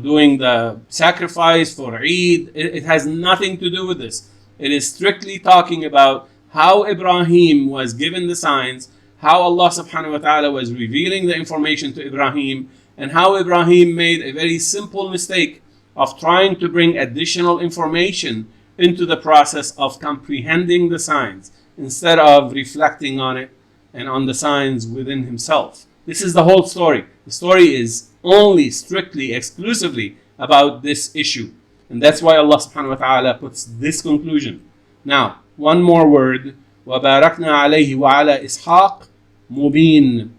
doing the sacrifice for Eid. It has nothing to do with this. It is strictly talking about how Ibrahim was given the signs, how Allah subhanahu wa ta'ala was revealing the information to Ibrahim, and how Ibrahim made a very simple mistake of trying to bring additional information into the process of comprehending the signs instead of reflecting on it and on the signs within himself. This is the whole story. The story is only strictly, exclusively about this issue. And that's why Allah subhanahu wa ta'ala puts this conclusion. Now, one more word. وَبَارَكْنَا عَلَيْهِ وَعَلَى إِسْحَاقَ مُبِينٌ.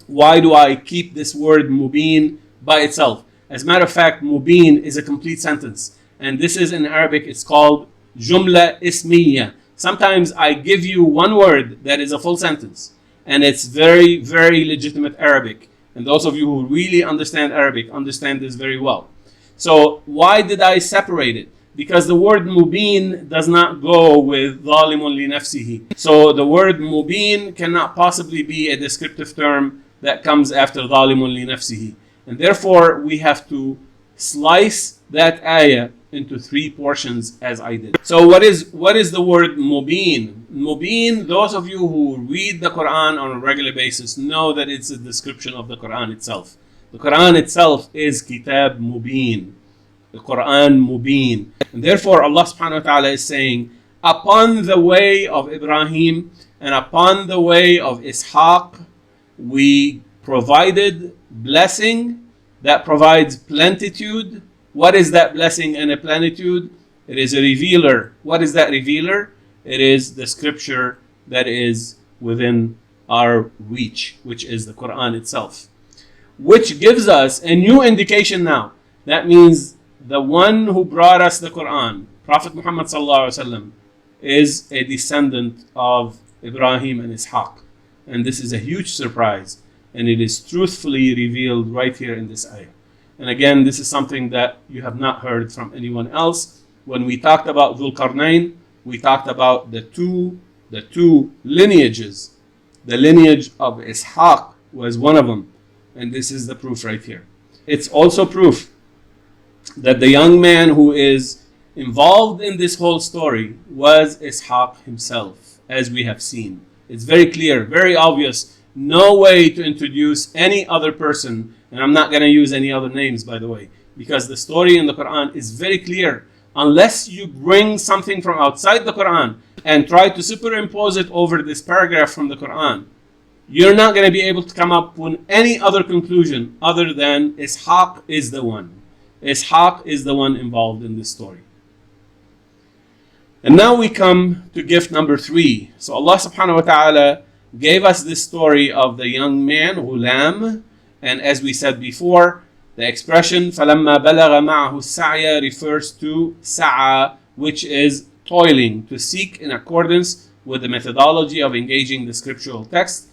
Why do I keep this word mubin by itself? As a matter of fact, mubin is a complete sentence. And this is in Arabic, it's called jumla ismiya. Sometimes I give you one word that is a full sentence. And it's very, very legitimate Arabic. And those of you who really understand Arabic understand this very well. So why did I separate it? Because the word mubin does not go with ظالم لنفسه. So the word mubin cannot possibly be a descriptive term that comes after ظالم لنفسه. And therefore, we have to slice that ayah into three portions as I did. So what is the word mubin? Mubin, those of you who read the Quran on a regular basis know that it's a description of the Quran itself. The Quran itself is kitab mubin. The Quran mubin. And therefore Allah subhanahu wa ta'ala is saying, upon the way of Ibrahim and upon the way of Ishaq, we provided blessing that provides plenitude. What is that blessing and a plenitude? It is a revealer. What is that revealer? It is the scripture that is within our reach, which is the Quran itself, which gives us a new indication now. That means the one who brought us the Quran, Prophet Muhammad sallallahu alaihi wasallam, is a descendant of Ibrahim and Ishaq. And this is a huge surprise. And it is truthfully revealed right here in this ayah. And again, this is something that you have not heard from anyone else. When we talked about Dhul Qarnayn, we talked about the two lineages. The lineage of Ishaq was one of them. And this is the proof right here. It's also proof that the young man who is involved in this whole story was Ishaq himself, as we have seen. It's very clear, very obvious. No way to introduce any other person, and I'm not going to use any other names, by the way, because the story in the Quran is very clear. Unless you bring something from outside the Quran and try to superimpose it over this paragraph from the Quran, you're not going to be able to come up with any other conclusion other than Ishaq is the one. Ishaq is the one involved in this story. And now we come to gift number 3. So Allah subhanahu wa ta'ala gave us this story of the young man, Ghulam, and as we said before, the expression فَلَمَّا بَلَغَ مَعَهُ السَّعْيَ refers to sa'a, which is toiling, to seek in accordance with the methodology of engaging the scriptural text.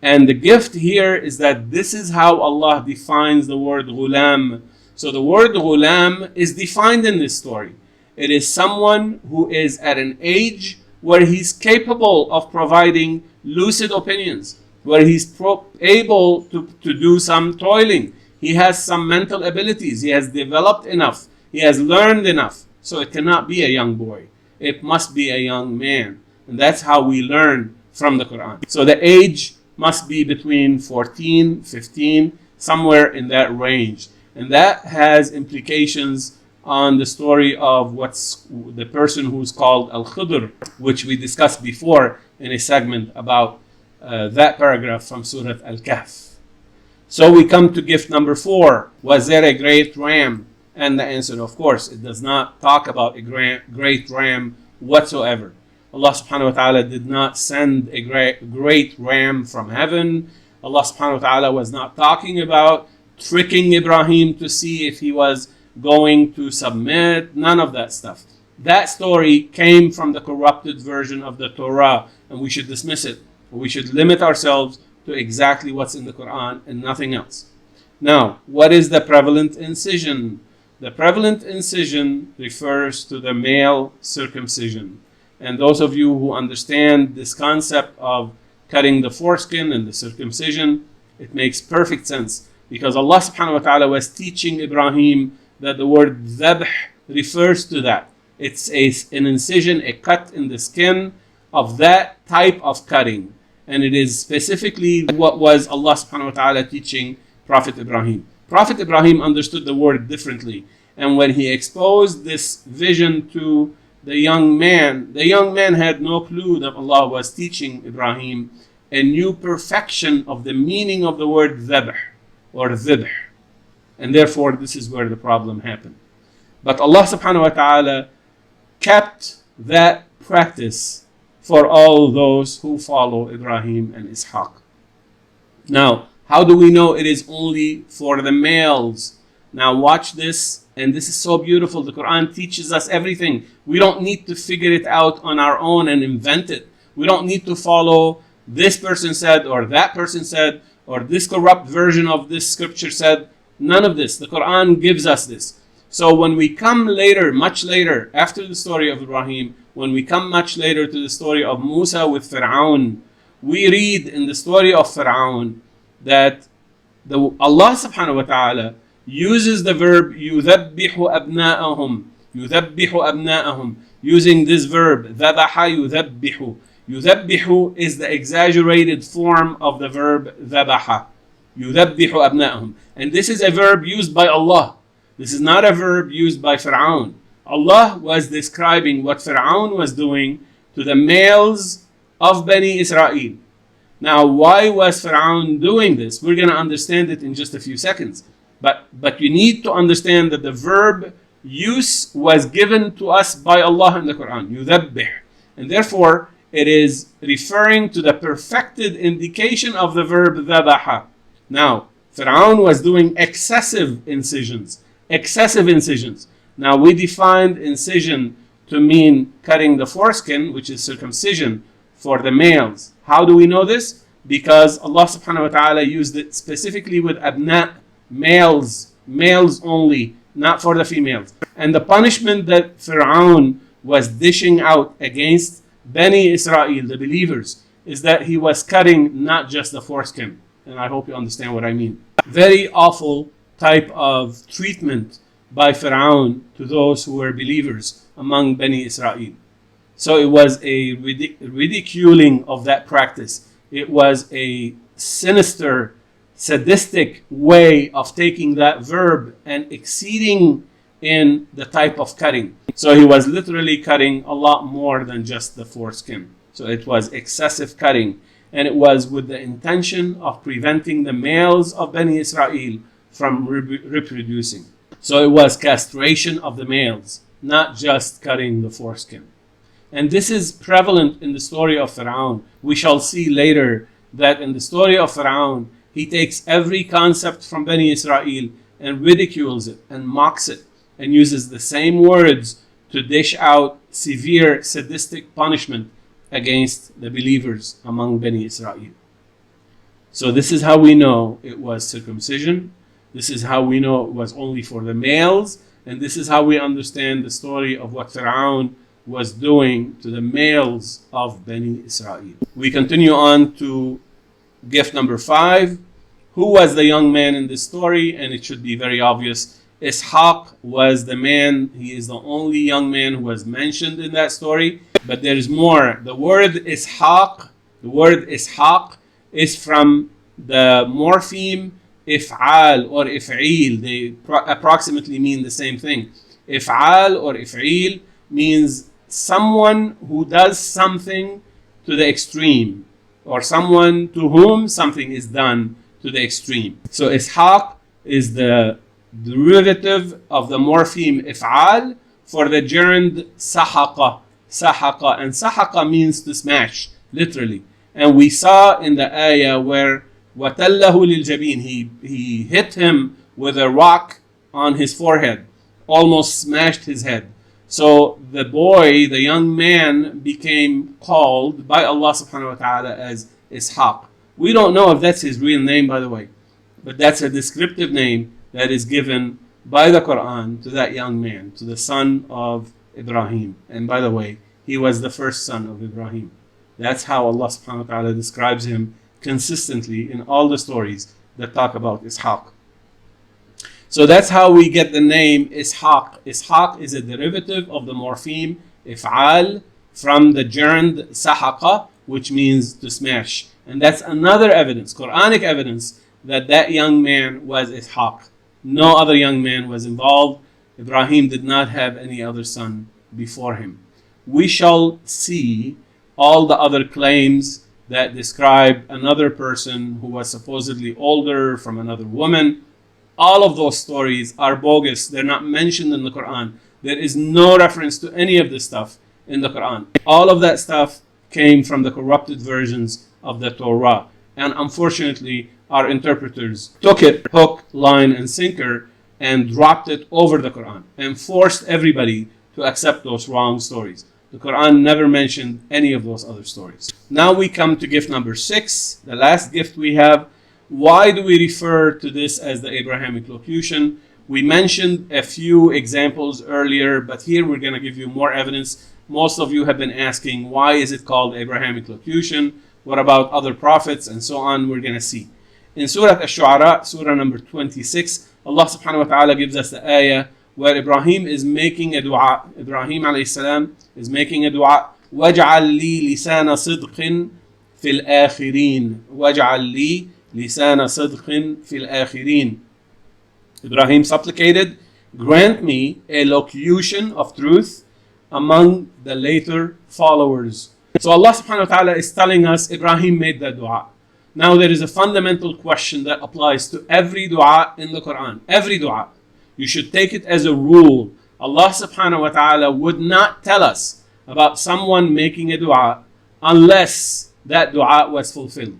And the gift here is that this is how Allah defines the word ghulam. So the word ghulam is defined in this story. It is someone who is at an age where he's capable of providing lucid opinions, where he's able to do some toiling. He has some mental abilities. He has developed enough. He has learned enough. So it cannot be a young boy. It must be a young man. And that's how we learn from the Quran. So the age must be between 14, 15, somewhere in that range. And that has implications on the story of what's the person who's called Al-Khidr, which we discussed before in a segment about that paragraph from Surah Al-Kahf. So we come to gift number 4. Was there a great ram? And the answer, of course, it does not talk about a great ram whatsoever. Allah subhanahu wa ta'ala did not send a great ram from heaven. Allah subhanahu wa ta'ala was not talking about tricking Ibrahim to see if he was going to submit. None of that stuff. That story came from the corrupted version of the Torah, and we should dismiss it. We should limit ourselves to exactly what's in the Quran and nothing else. Now, what is the prevalent incision? The prevalent incision refers to the male circumcision. And those of you who understand this concept of cutting the foreskin and the circumcision, it makes perfect sense, because Allah subhanahu wa ta'ala was teaching Ibrahim that the word dhabh refers to that. It's an incision, a cut in the skin of that type of cutting. And it is specifically what was Allah subhanahu wa ta'ala teaching Prophet Ibrahim. Prophet Ibrahim understood the word differently. And when he exposed this vision to the young man had no clue that Allah was teaching Ibrahim a new perfection of the meaning of the word dhabh or dhibh. And therefore, this is where the problem happened. But Allah subhanahu wa ta'ala kept that practice for all those who follow Ibrahim and Ishaq. Now, how do we know it is only for the males? Now watch this, and this is so beautiful. The Quran teaches us everything. We don't need to figure it out on our own and invent it. We don't need to follow this person said, or that person said, or this corrupt version of this scripture said. None of this. The Quran gives us this. So when we come later, much later, after the story of Ibrahim, when we come much later to the story of Musa with Fir'aun, we read in the story of Fir'aun that Allah subhanahu wa ta'ala uses the verb يُذَبِّحُ أَبْنَاءَهُم يُذَبِّحُ أَبْنَاءَهُم, using this verb ذَبَحَ يُذَبِّحُ. يُذَبِّحُ is the exaggerated form of the verb ذَبَحَ. يُذَبِّحُ أَبْنَاءَهُم. And this is a verb used by Allah. This is not a verb used by Fir'aun. Allah was describing what Fir'aun was doing to the males of Bani Israel. Now, why was Fir'aun doing this? We're going to understand it in just a few seconds. But you need to understand that the verb use was given to us by Allah in the Quran. يُذَبِّح. And therefore, it is referring to the perfected indication of the verb ذَبَحَ. Now, Fir'aun was doing excessive incisions. Excessive incisions. Now, we defined incision to mean cutting the foreskin, which is circumcision for the males. How do we know this? Because Allah subhanahu wa ta'ala used it specifically with abna, males only, not for the females. And the punishment that Fir'aun was dishing out against Bani Israel, the believers, is that he was cutting not just the foreskin. And I hope you understand what I mean. Very awful type of treatment by Fir'aun to those who were believers among Bani Israel. So it was a ridiculing of that practice. It was a sinister, sadistic way of taking that verb and exceeding in the type of cutting. So he was literally cutting a lot more than just the foreskin. So it was excessive cutting. And it was with the intention of preventing the males of Bani Israel from reproducing. So it was castration of the males, not just cutting the foreskin. And this is prevalent in the story of Fir'aun. We shall see later that in the story of Fir'aun, he takes every concept from Bani Israel and ridicules it and mocks it and uses the same words to dish out severe sadistic punishment against the believers among Bani Israel. So this is how we know it was circumcision. This is how we know it was only for the males. And this is how we understand the story of what Fir'aun was doing to the males of Bani Israel. We continue on to gift number 5. Who was the young man in this story? And it should be very obvious. Ishaq was the man. He is the only young man who was mentioned in that story. But there is more. The word Ishaq is from the morpheme if'al or if'il. They approximately mean the same thing. If'al or if'il means someone who does something to the extreme, or someone to whom something is done to the extreme. So Ishaq is the derivative of the morpheme if'al for the gerund sahaqa. Sahaqa, and sahaqa means to smash, literally. And we saw in the ayah where وَتَلَّهُ لِلْجَبِينِ, he hit him with a rock on his forehead, almost smashed his head. So the boy, the young man, became called by Allah subhanahu wa ta'ala as Ishaq. We don't know if that's his real name, by the way, but that's a descriptive name that is given by the Quran to that young man, to the son of Ibrahim. And by the way, he was the first son of Ibrahim. That's how Allah subhanahu wa ta'ala describes him consistently in all the stories that talk about Ishaq. So that's how we get the name Ishaq. Ishaq is a derivative of the morpheme if'al from the gerund sahaqa, which means to smash. And that's another evidence, Quranic evidence, that that young man was Ishaq. No other young man was involved. Ibrahim did not have any other son before him. We shall see all the other claims that describe another person who was supposedly older from another woman. All of those stories are bogus. They're not mentioned in the Quran. There is no reference to any of this stuff in the Quran. All of that stuff came from the corrupted versions of the Torah. And unfortunately, our interpreters took it hook, line, and sinker and dropped it over the Quran and forced everybody to accept those wrong stories. The Quran never mentioned any of those other stories. Now we come to gift number 6, the last gift we have. Why do we refer to this as the Abrahamic locution? We mentioned a few examples earlier, but here we're going to give you more evidence. Most of you have been asking, why is it called Abrahamic locution? What about other prophets and so on? We're going to see. In Surah Ash-Shu'ara, Surah number 26, Allah subhanahu wa ta'ala gives us the ayah where Ibrahim is making a dua. Ibrahim alayhi salam is making a dua. وَاجْعَلْ لِي لِسَانَ صِدْقٍ فِي الْآخِرِينَ وَاجْعَلْ لِي لِسَانَ صِدْقٍ فِي الْآخِرِينَ. Ibrahim supplicated, grant me a locution of truth among the later followers. So Allah subhanahu wa ta'ala is telling us Ibrahim made that dua. Now there is a fundamental question that applies to every dua in the Quran. Every dua. You should take it as a rule. Allah subhanahu wa ta'ala would not tell us about someone making a dua unless that dua was fulfilled.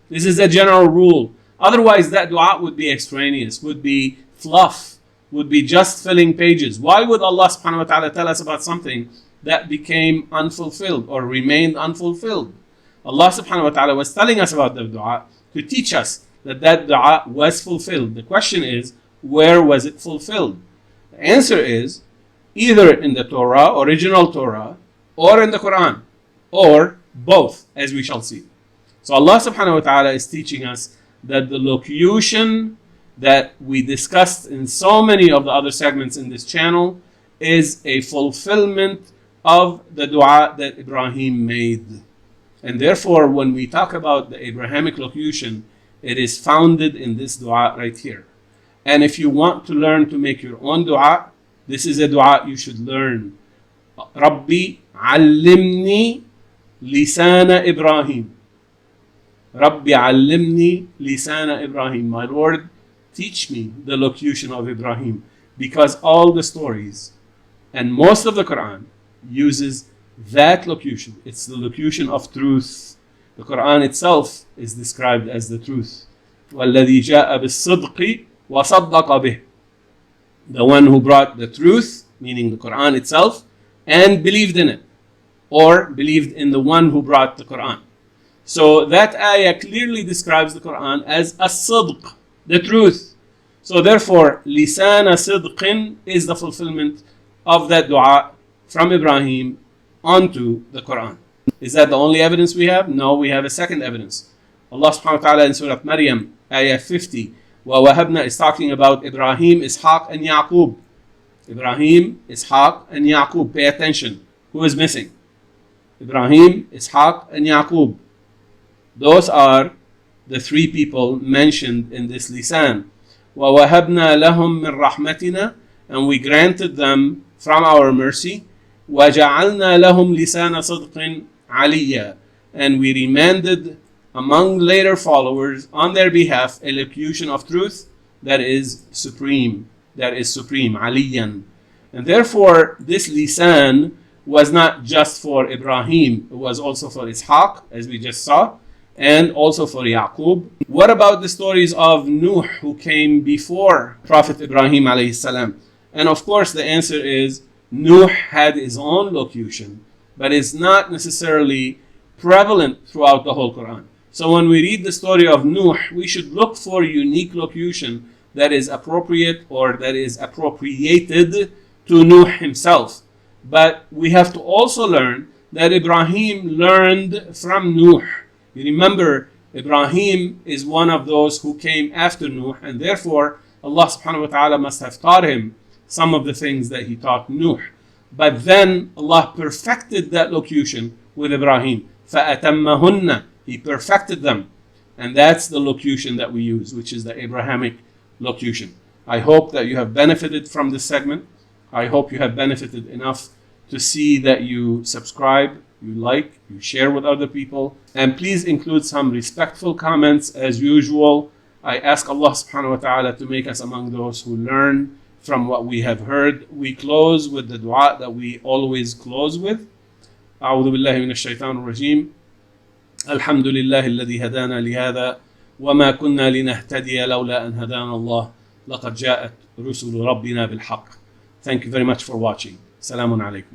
This is a general rule. Otherwise that dua would be extraneous, would be fluff, would be just filling pages. Why would Allah subhanahu wa ta'ala tell us about something that became unfulfilled or remained unfulfilled? Allah subhanahu wa ta'ala was telling us about the dua to teach us that that dua was fulfilled. The question is, where was it fulfilled? The answer is either in the Torah, original Torah, or in the Quran, or both, as we shall see. So Allah subhanahu wa ta'ala is teaching us that the locution that we discussed in so many of the other segments in this channel is a fulfillment of the dua that Ibrahim made. And therefore, when we talk about the Abrahamic locution, it is founded in this dua right here. And if you want to learn to make your own dua, this is a dua you should learn. Rabbi allimni lisana Ibrahim. Rabbi allimni lisana Ibrahim. My Lord, teach me the locution of Ibrahim. Because all the stories and most of the Quran uses that locution. It's the locution of truth. The Quran itself is described as the truth. وَالَّذِي جَاءَ بِالصِّدْقِ وَصَدَّقَ بِهِ. The one who brought the truth, meaning the Quran itself, and believed in it, or believed in the one who brought the Quran. So that ayah clearly describes the Quran as as-sidq, the truth. So therefore, lisana sidqin is the fulfillment of that dua from Ibrahim onto the Quran. Is that the only evidence we have? No, we have a second evidence. Allah subhanahu wa ta'ala in Surah Maryam, ayah 50, وَوَهَبْنَا is talking about Ibrahim, Ishaq, and Yaqub. Ibrahim, Ishaq, and Yaqub. Pay attention. Who is missing? Ibrahim, Ishaq, and Yaqub. Those are the three people mentioned in this lisan. وَوَهَبْنَا لَهُم مِّن رَحْمَتِنَا, and we granted them from our mercy. وَجَعَلْنَا لَهُمْ لِسَانَ صِدْقٍ عَلِيًّا, and we remanded among later followers on their behalf a locution of truth that is supreme, عَلِيًّا. And therefore this lisan was not just for Ibrahim, it was also for Ishaq, as we just saw, and also for Yaqub. What about the stories of Nuh, who came before Prophet Ibrahim alayhi salam? And of course the answer is Nuh had his own locution, but it's not necessarily prevalent throughout the whole Quran. So when we read the story of Nuh, we should look for unique locution that is appropriate or that is appropriated to Nuh himself. But we have to also learn that Ibrahim learned from Nuh. You remember, Ibrahim is one of those who came after Nuh, and therefore Allah subhanahu wa ta'ala must have taught him some of the things that he taught Nuh. But then Allah perfected that locution with Ibrahim. فَأَتَمَّهُنَّ, He perfected them. And that's the locution that we use, which is the Abrahamic locution. I hope that you have benefited from this segment. I hope you have benefited enough to see that you subscribe, you like, you share with other people. And please include some respectful comments as usual. I ask Allah subhanahu wa ta'ala to make us among those who learn from what we have heard. We close with the dua that we always close with. أعوذ بالله من الشيطان الرجيم. الحمد لله الذي هدانا لهذا وما كنا لنهتدي لولا أن هدانا الله لقد جاءت رسل ربنا بالحق. Thank you very much for watching. Salamun alaikum.